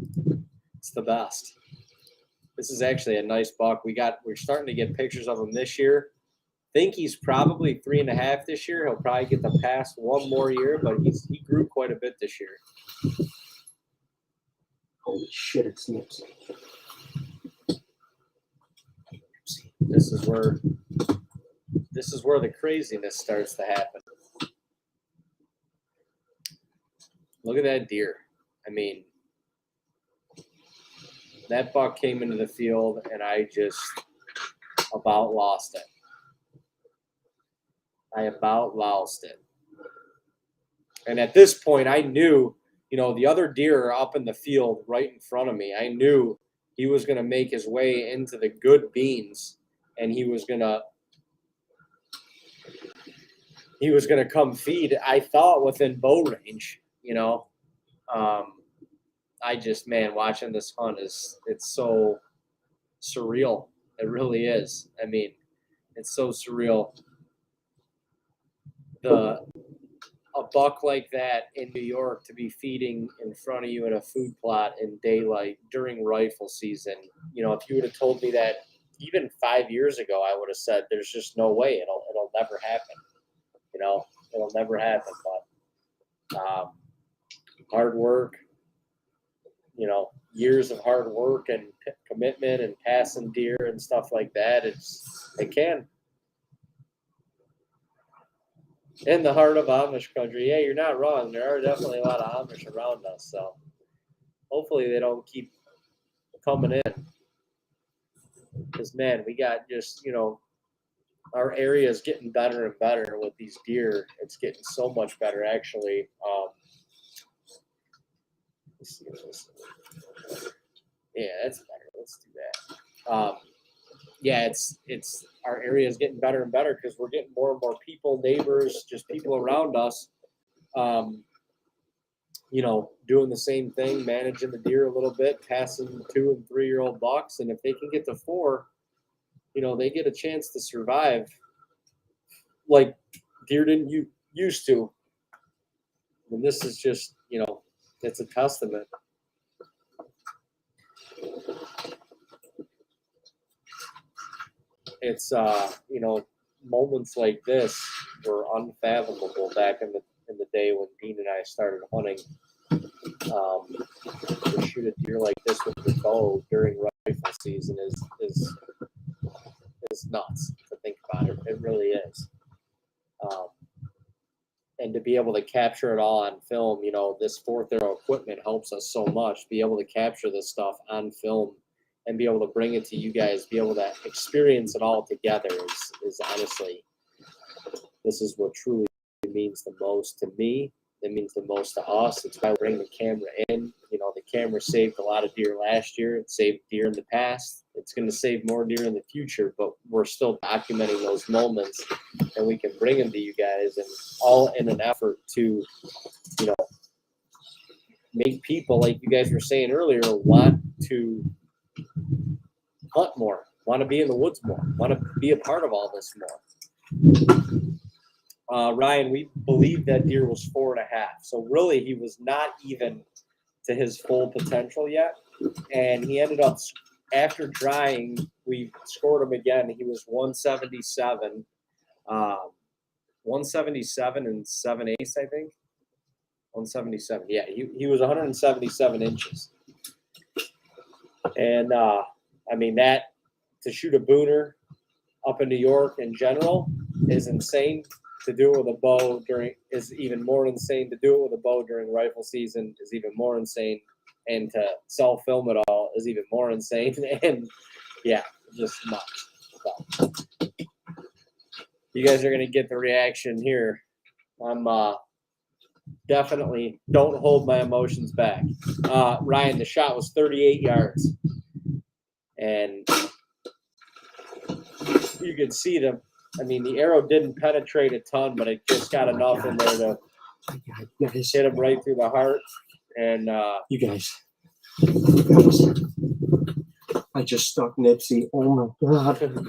the best. This is actually a nice buck. We're starting to get pictures of him this year. Think he's probably 3.5 this year. He'll probably get the pass one more year, but he grew quite a bit this year. Holy shit, it's Nipsey. This is where the craziness starts to happen. Look at that deer. I mean, that buck came into the field and I just about lost it. I about lost it. And at this point, I knew, you know, the other deer are up in the field right in front of me. I knew he was going to make his way into the good beans, and he was going to come feed, I thought, within bow range, you know. I just, man, watching this hunt it's so surreal. It really is. I mean, it's so surreal. A buck like that in New York to be feeding in front of you in a food plot in daylight during rifle season. You know, if you would have told me that even 5 years ago, I would have said there's just no way. It'll never happen. You know, it'll never happen. But hard work, you know, years of hard work and commitment and passing deer and stuff like that. It can. In the heart of Amish country. Yeah, you're not wrong. There are definitely a lot of Amish around us. So hopefully they don't keep coming in. Because, man, we got just, you know, our area is getting better and better with these deer. It's getting so much better, actually. Let's see this. Yeah, that's better. Let's do that. Yeah, it's our area is getting better and better because we're getting more and more people, neighbors, just people around us, you know, doing the same thing, managing the deer a little bit, passing 2- and 3-year-old bucks, and if they can get to 4, you know, they get a chance to survive like deer didn't used to. And this is just, you know, it's a testament. It's you know, moments like this were unfathomable back in the day when Dean and I started hunting. To shoot a deer like this with the bow during rifle season is nuts to think about it. It really is. And to be able to capture it all on film, you know, this 4th arrow equipment helps us so much. Be able to capture this stuff on film and be able to bring it to you guys, be able to experience it all together is honestly, this is what truly means the most to me. It means the most to us. It's why we bring the camera in. You know, the camera saved a lot of deer last year. It saved deer in the past. It it's going to save more deer in the future, but we're still documenting those moments, and we can bring them to you guys, and all in an effort to, you know, make people, like you guys were saying earlier, want to hunt more, want to be in the woods more, want to be a part of all this more. Ryan, we believe that deer was 4.5. So really he was not even to his full potential yet. And he ended up, after drying, we scored him again. He was 177. 177 and 7/8, I think. 177. Yeah, he was 177 inches. And I mean, that to shoot a booner up in New York in general is insane. To do it with a bow is even more insane. To do it with a bow during rifle season is even more insane. And to self-film it all is even more insane. And yeah, just nuts. So, you guys are going to get the reaction here. I'm definitely don't hold my emotions back. Ryan, the shot was 38 yards. And you could see them. I mean, the arrow didn't penetrate a ton, but it just got enough in there to hit him right through the heart. And You guys, I just stuck Nipsey. Oh my god.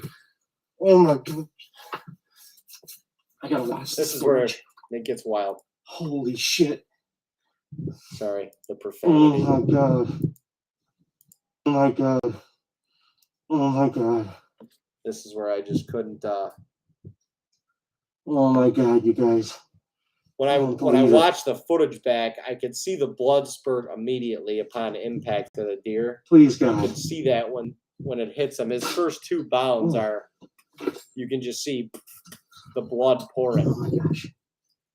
Oh my god. I gotta watch this is where it gets wild. Holy shit. Sorry, the Oh profanity. my god. Oh my god. Oh my god. This is where I just couldn't. Oh my god, you guys. When I watched the footage back, I could see the blood spurt immediately upon impact to the deer. Please, You God. can see that when it hits him. His first 2 bounds are, you can just see the blood pouring. Oh my gosh.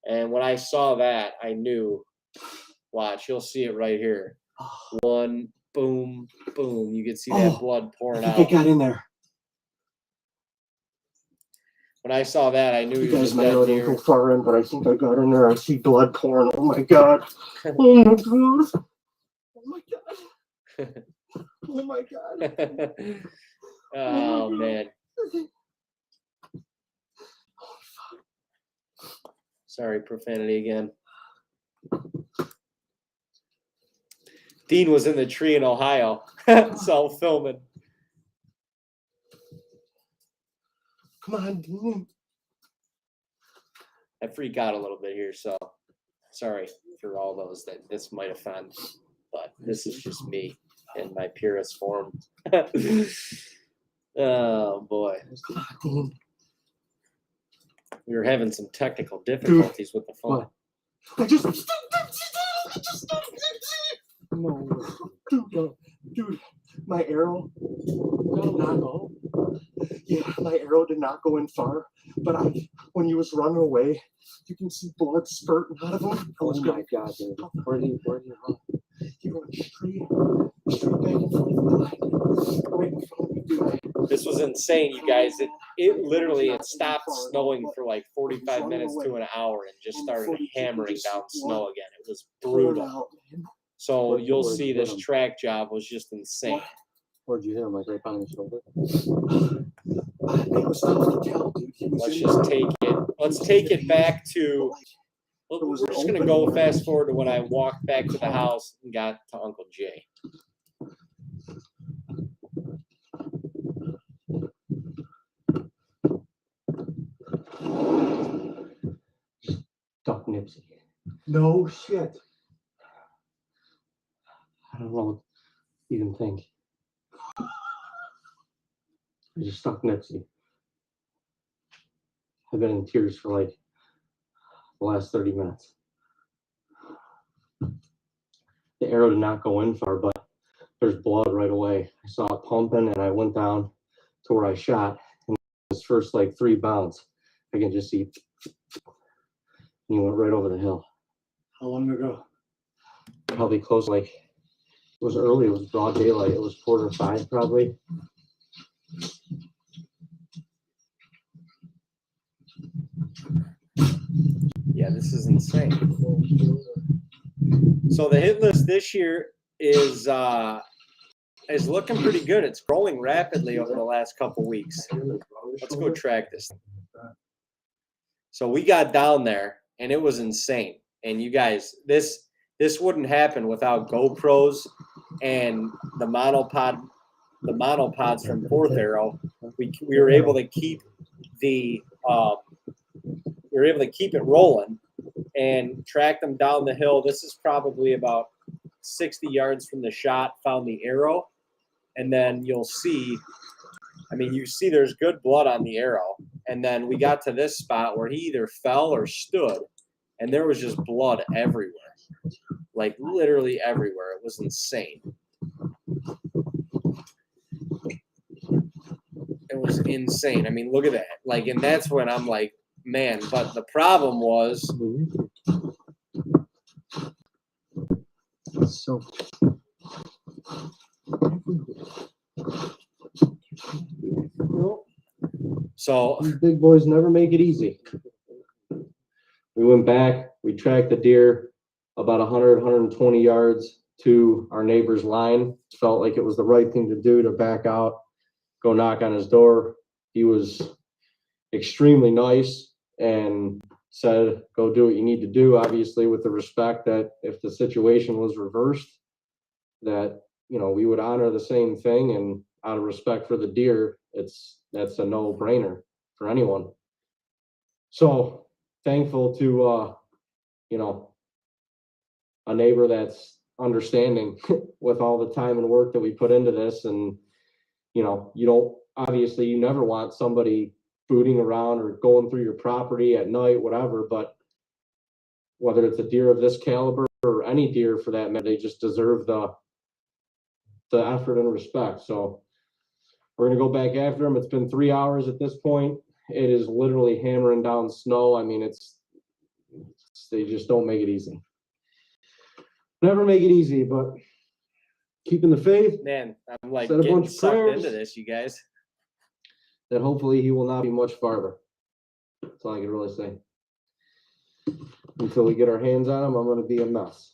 And when I saw that, I knew. Watch, you'll see it right here. One, boom, boom. You can see that blood pouring I out. think I got in there. When I saw that, I knew You he was guys a might dead not go deer. far in, but I think I got in there. I see blood pouring. Oh my god. Oh my god. Oh my god. Oh my god. Oh man. Sorry, profanity again. Dean was in the tree in Ohio, self-filming. Come on, Dean. I freak out a little bit here, so sorry for all those that this might offend, but this is just me in my purest form. Oh boy, Come on, Dean. we were having some technical difficulties with the phone. What? I just no, dude, my arrow did not go. Yeah, my arrow did not go in far, but when he was running away, you can see blood spurting out of him. Oh my god, dude. Where do you hunt? He went straight back in front of the line. Right in front of me, dude. This was insane, you guys. It literally it stopped snowing for like 45 minutes to an hour and just started hammering down snow again. It was brutal. So you'll see this track job was just insane. Where'd you hit him? Like right behind the shoulder? It was tough to tell, dude. Let's just take it. Let's take it back to. We're just gonna go fast forward to when I walked back to the house and got to Uncle Jay. Duck Nipsey. No shit. I don't know what to even think. I just stuck Nipsey. I've been in tears for like the last 30 minutes. The arrow did not go in far, but there's blood right away. I saw it pumping and I went down to where I shot. And his first like 3 bounds, I can just see. And he went right over the hill. How long ago? Probably close, like, it was early, it was broad daylight, it was 4:45 probably. Yeah, this is insane. So the hit list this year is is looking pretty good. It's growing rapidly over the last couple weeks. Let's go track this. So we got down there and it was insane. And you guys, this wouldn't happen without GoPros and the monopods from Fourth Arrow. We were able to keep it rolling and track them down the hill. This is probably about 60 yards from the shot, found the arrow, and then you'll see, you see there's good blood on the arrow. And then we got to this spot where he either fell or stood, and there was just blood everywhere. Like literally everywhere. It was insane. It was insane. Look at that. Like, and that's when I'm like, man, but the problem was so these big boys never make it easy. We went back, we tracked the deer about 100, 120 yards to our neighbor's line. Felt like it was the right thing to do to back out, go knock on his door. He was extremely nice and said, go do what you need to do, obviously with the respect that if the situation was reversed, that, we would honor the same thing, and out of respect for the deer, that's a no-brainer for anyone. So thankful to, a neighbor that's understanding with all the time and work that we put into this. And, you never want somebody booting around or going through your property at night, whatever, but whether it's a deer of this caliber or any deer for that matter, they just deserve the effort and respect. So we're going to go back after them. It's been 3 hours at this point. It is literally hammering down snow. They just don't make it easy. Never make it easy, but keeping the faith. Man, I'm like Said a getting bunch of sucked prayers. into this, you guys. That hopefully he will not be much farther. That's all I can really say. Until we get our hands on him, I'm going to be a mess.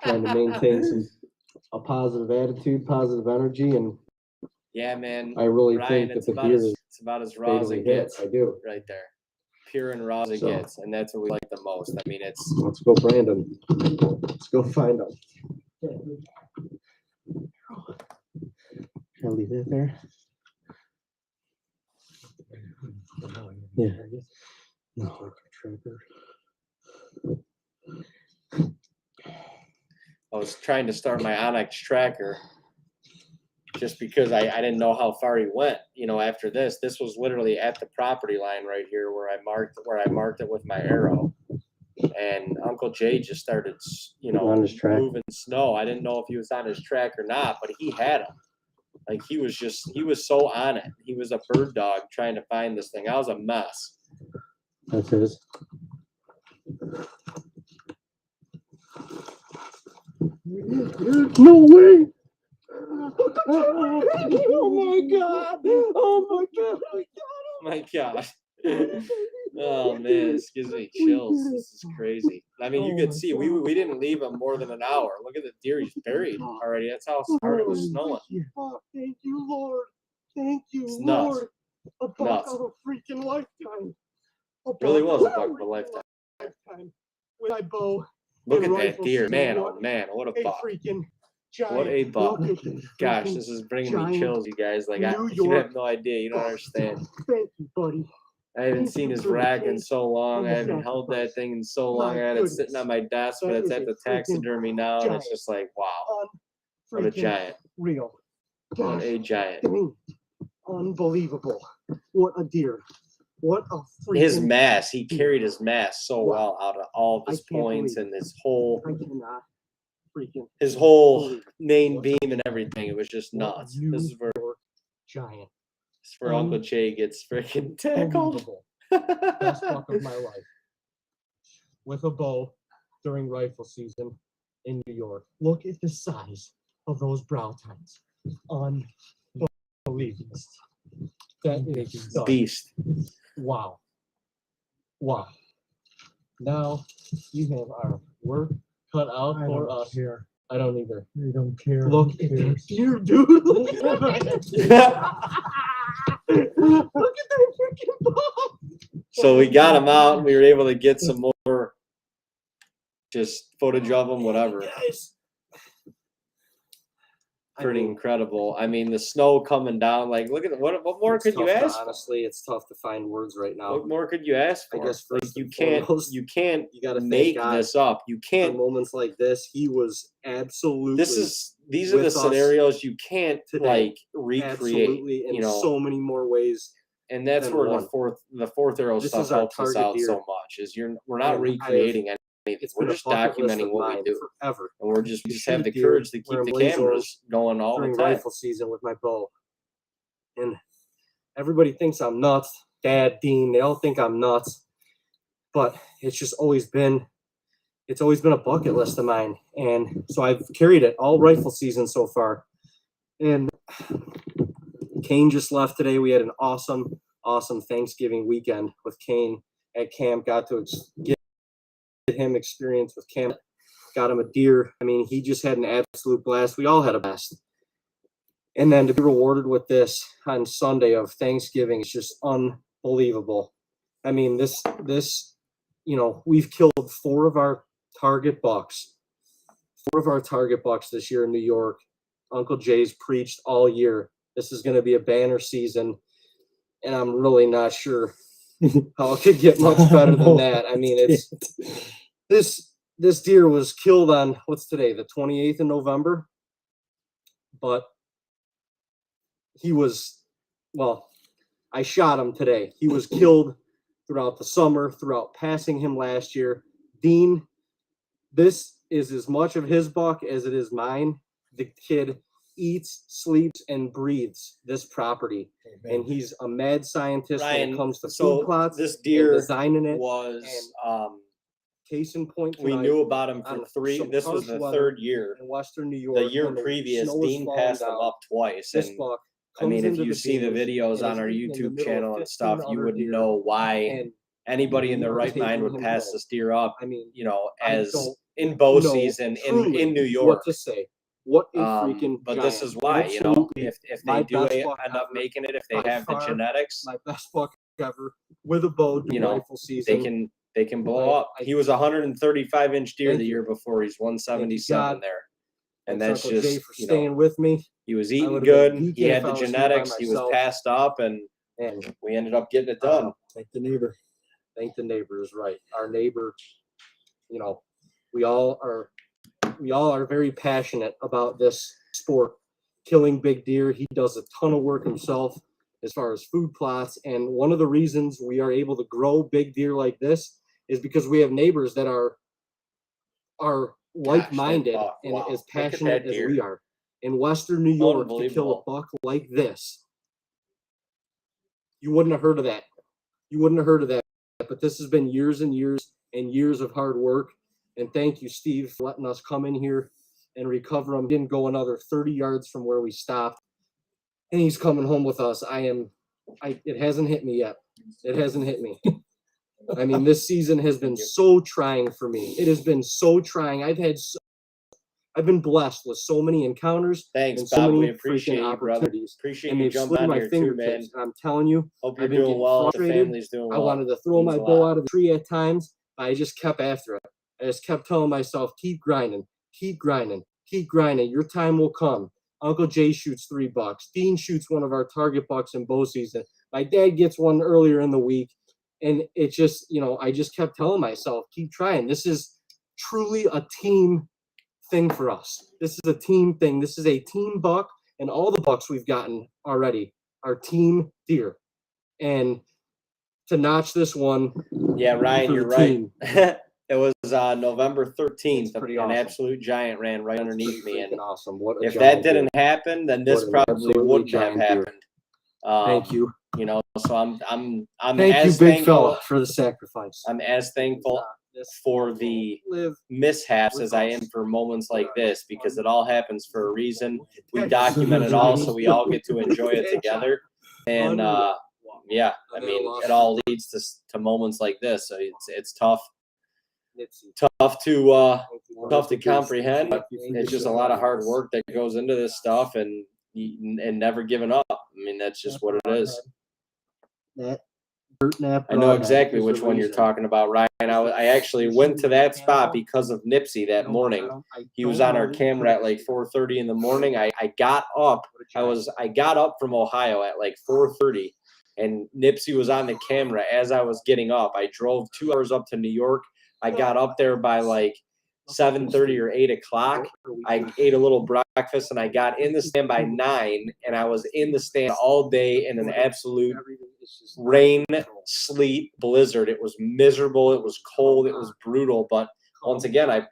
Trying to maintain a positive attitude, positive energy, and yeah, man. I really Ryan, think that the deer is it's about as raw as it fatally hit. gets. I do. Right there. Pure and raw as it gets. And that's what we like the most. It's Let's go, Brandon. Let's go find him. I'll leave it there. Yeah. No. I was trying to start my Onyx tracker just because I didn't know how far he went. After this was literally at the property line right here where I marked it with my arrow. And Uncle Jay just started, on his track. moving snow. I didn't know if he was on his track or not, but he had him. Like he was so on it. He was a bird dog trying to find this thing. I was a mess. That's his. No way! Oh my god! Oh my god! My God. Oh man, this gives me chills. This is crazy. You could see we didn't leave him more than an hour. Look at the deer he's buried already. That's how hard it was snowing. Oh, thank you, Lord. Thank you, It's nuts. Lord. A buck Nuts. of a freaking lifetime. Really was a of buck of a lifetime. With my bow. Look and at that rifle deer, season, man! Oh man, what a buck! freaking giant. What a buck! looking Gosh, freaking this is bringing me giant chills, you guys. Like New you York. have no idea. You don't understand. Thank you, buddy. I haven't Thank seen you his for the rack in faith so long. and I the haven't held that sacrifice. thing in so long. My I had it sitting goodness. on my desk, but That it's is at a the freaking taxidermy now, and it's giant. just like, wow, what a Freaking giant! real. What Gosh, a giant! dang. Unbelievable. What a deer. What a freaking. His mass, he carried his mass so Wow. well out of all of I his can't points believe and his I cannot freaking whole believe it. main beam and everything. It was just What a nuts. New This is where York giant. Uncle Jay gets freaking tackled. Unbelievable. Best buck of my life. With a bow during rifle season in New York. Look at the size of those brow tines. Unbelievable. That is stud. Beast. Wow. Wow. Now you have our work cut out for us. Here. I don't either. You don't care. Look Who at that cares? deer, dude. Look at that freaking buck. So we got him out and we were able to get some more just footage of him, whatever. Guys. Pretty incredible. I mean, the snow coming down, like, look at what more it's could you tough to- ask? honestly, it's tough to find words right now. What more could you ask I for? guess Like, first you and can't foremost, you can't you gotta thank make God this up. You For can't moments like this, he was absolutely these are the with us scenarios you can't today. like recreate. absolutely in you know, so many more ways. and that's than where one. the fourth arrow This stuff is our helps us target out deer. so much. Is we're not And recreating anything. It's We're been just a bucket list documenting of what we mine do, forever. and we just have shoot the deer, courage to keep wearing the blazers cameras going all during the time. rifle season with my bow. And everybody thinks I'm nuts. Dad, Dean, they all think I'm nuts. But it's just always been a bucket list of mine. And so I've carried it all rifle season so far. And Kane just left today. We had an awesome Thanksgiving weekend with Kane at camp. Got to get him experience with camp. Got him a deer. I mean, he just had an absolute blast. We all had a blast. And then to be rewarded with this on Sunday of Thanksgiving is just unbelievable. I mean, this, we've killed 4 of our target bucks this year in New York. Uncle Jay's preached all year. This is going to be a banner season, and I'm really not sure how it could get much better than that. I mean, it's this deer was killed on what's today, the 28th of November, but I shot him today. He was killed throughout the summer, throughout passing him last year. Dean, this is as much of his buck as it is mine. The kid eats, sleeps, and breathes this property. And he's a mad scientist when Ryan, it comes to so food plots this and deer designing it. was Case in point, we tonight, knew about him on for 3. some This was harsh the weather 3rd year. in Western New York. The year when previous, snow was Dean falling passed him down, up twice. This And buck I mean, comes if into you the see the deers videos and on is our eating in the YouTube middle of channel and 15 stuff, you other would deer, know why and anybody in we their are right mind taking would him pass home. this deer up, I mean, as I don't in bow know season truly in New what York. to say. What a freaking But giant. this is why, Absolutely if my they do best end buck up ever, making it, if they by have the far genetics, my best buck ever with a bow during rifle season. they can blow up. He was a 135-inch deer the year before. He's 177 there. And that's Uncle Jay just, for staying with me. he was I eating would've been good. He geeking had if I the was here by genetics. He was myself. passed up, and And we ended up getting it done. Thank the neighbor. thank the neighbor is right. Our neighbor, we all are very passionate about this sport, killing big deer. He does a ton of work himself as far as food plots. And one of the reasons we are able to grow big deer like this is because we have neighbors that are like-minded buck, and wow. as Look at passionate that as deer. we are. In Western New York, to kill a Unbelievable. buck like this, you wouldn't have heard of that. You wouldn't have heard of that. But this has been years and years and years of hard work. And thank you, Steve, for letting us come in here and recover him. Didn't go another 30 yards from where we stopped. And he's coming home with us. It hasn't hit me yet. It hasn't hit me. I mean, this season has been so trying for me. It has been so trying. I've been blessed with so many encounters Thanks, and so Bob. many We appreciate freaking you, brother. opportunities. Appreciate And you they've jumping slipped on my here too, man. fingertips. And I'm telling you, Hope you're I've been doing getting well. The frustrated. family's doing I well. wanted to throw Means my a bow lot. out of the tree at times, but I just kept after it. I just kept telling myself, keep grinding, keep grinding, keep grinding. Your time will come. Uncle Jay shoots 3 bucks. Dean shoots one of our target bucks in bow season. My dad gets one earlier in the week. And it just, I just kept telling myself, keep trying. This is truly a team thing for us. This is a team thing. This is a team buck, and all the bucks we've gotten already are team deer. And to notch this one, Yeah, Ryan, for you're the right. team. It was November 13th. It's pretty An awesome. absolute giant ran right it's underneath pretty me. And freaking awesome. What a if that giant didn't deer. happen, then this What an probably absolutely wouldn't have giant deer. happened. Thank you. So I'm Thank you, as big thankful. fella, for the sacrifice. I'm as thankful This for the live mishaps as I am for moments like this, because it all happens for a reason. We document it all, so we all get to enjoy it together. And yeah, I mean, it all leads to moments like this. So it's tough. tough to comprehend. But it's just a lot of hard work that goes into this stuff, and never giving up. I mean, that's just what it is. That Burt Knapp I know rawhide, exactly there's a which one you're reason. talking about, Ryan. I actually went to that spot because of Nipsey that morning. He was on our camera at like 4:30 in the morning. I got up. I got up from Ohio at like 4:30, and Nipsey was on the camera as I was getting up. I drove 2 hours up to New York. I got up there by like 7:30 or 8 o'clock. I ate a little breakfast, and I got in the stand by 9, and I was in the stand all day in an absolute rain, sleet, blizzard. It was miserable. It was cold. It was brutal. But once again, it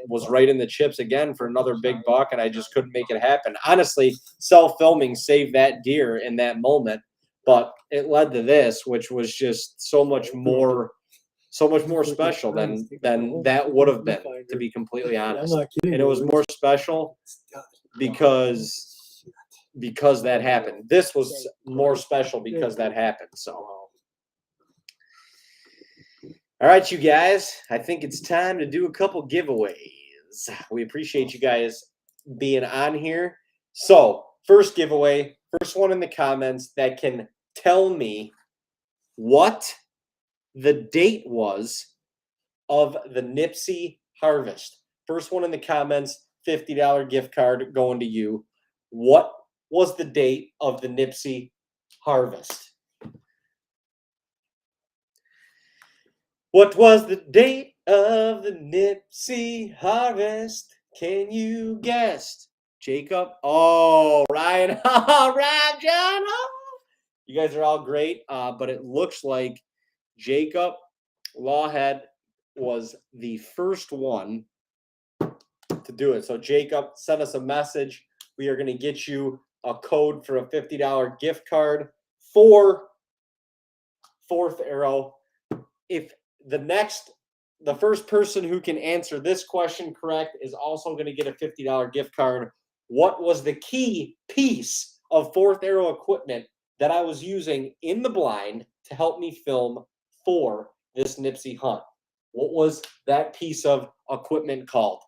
was right in the chips again for another big buck, and I just couldn't make it happen. Honestly, self-filming saved that deer in that moment, but it led to this, which was just so much more special than that would have been, to be completely honest. And it was more special because that happened. This was more special because that happened. So, all right, you guys, I think it's time to do a couple giveaways. We appreciate you guys being on here. So, first giveaway, first one in the comments that can tell me what the date was of the Nipsey harvest. First one in the comments, $50 gift card going to you. What was the date of the Nipsey harvest? What was the date of the Nipsey harvest? Can you guess? Jacob? Oh, Ryan. Ryan, John. Oh. You guys are all great, but it looks like Jacob Lawhead was the first one to do it. So, Jacob, send us a message. We are going to get you a code for a $50 gift card for Fourth Arrow. If the first person who can answer this question correct is also going to get a $50 gift card. What was the key piece of Fourth Arrow equipment that I was using in the blind to help me film for this Nipsey hunt? What was that piece of equipment called?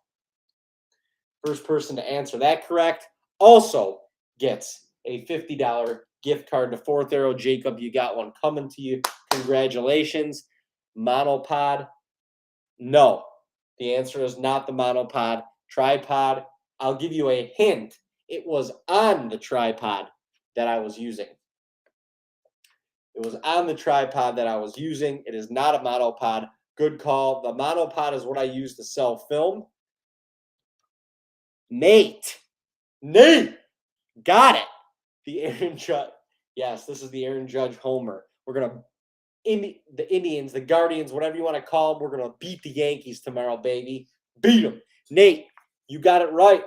First person to answer that correct also gets a $50 gift card to Fourth Arrow. Jacob, you got one coming to you. Congratulations. Monopod? No. The answer is not the monopod. Tripod? I'll give you a hint. It was on the tripod that I was using. It was on the tripod that I was using. It is not a monopod. Good call. The monopod is what I use to sell film. Nate, got it. The Aaron Judge. Yes, this is the Aaron Judge homer. We're going to, the Indians, the Guardians, whatever you want to call them, we're going to beat the Yankees tomorrow, baby. Beat them. Nate, you got it right.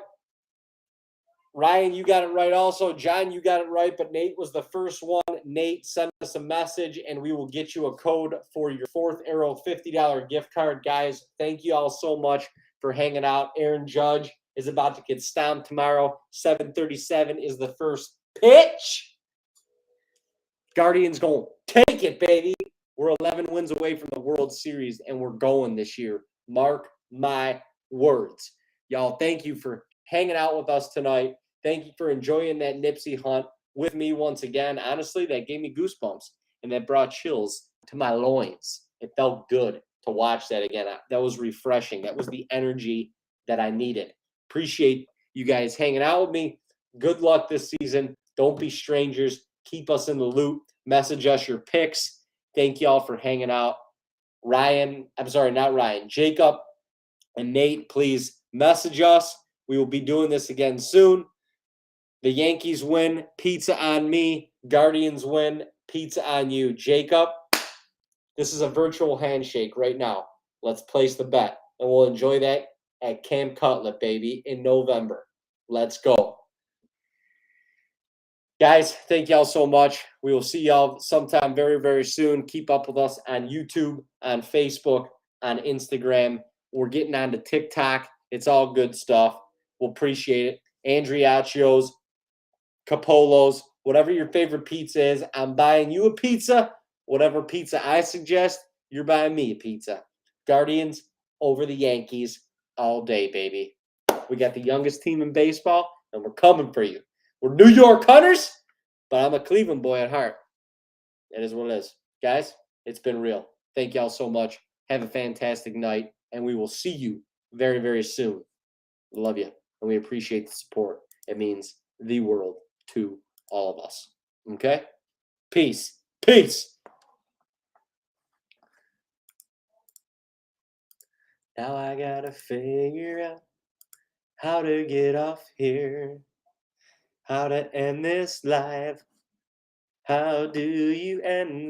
Ryan, you got it right also. John, you got it right, but Nate was the first one. Nate, send us a message, and we will get you a code for your Fourth Arrow $50 gift card. Guys, thank you all so much for hanging out. Aaron Judge is about to get stomped tomorrow. 7:37 is the first pitch. Guardians going to take it, baby. We're 11 wins away from the World Series, and we're going this year. Mark my words. Y'all, thank you for hanging out with us tonight. Thank you for enjoying that Nipsey hunt with me once again. Honestly, that gave me goosebumps, and that brought chills to my loins. It felt good to watch that again. That was refreshing. That was the energy that I needed. Appreciate you guys hanging out with me. Good luck this season. Don't be strangers. Keep us in the loop. Message us your picks. Thank y'all for hanging out. Jacob and Nate, please message us. We will be doing this again soon. The Yankees win, pizza on me. Guardians win, pizza on you. Jacob, this is a virtual handshake right now. Let's place the bet, and we'll enjoy that at Camp Cutlet, baby, in November. Let's go. Guys, thank y'all so much. We will see y'all sometime very, very soon. Keep up with us on YouTube, on Facebook, on Instagram. We're getting on to TikTok. It's all good stuff. We'll appreciate it. Andriaccios, Capolos, whatever your favorite pizza is, I'm buying you a pizza. Whatever pizza I suggest, you're buying me a pizza. Guardians over the Yankees all day, baby. We got the youngest team in baseball, and we're coming for you. We're New York Hunters, but I'm a Cleveland boy at heart. It is what it is. Guys, it's been real. Thank y'all so much. Have a fantastic night, and we will see you very, very soon. Love you, and we appreciate the support. It means the world to all of us. Okay? Peace. Peace. Now I gotta figure out how to get off here, how to end this life. How do you end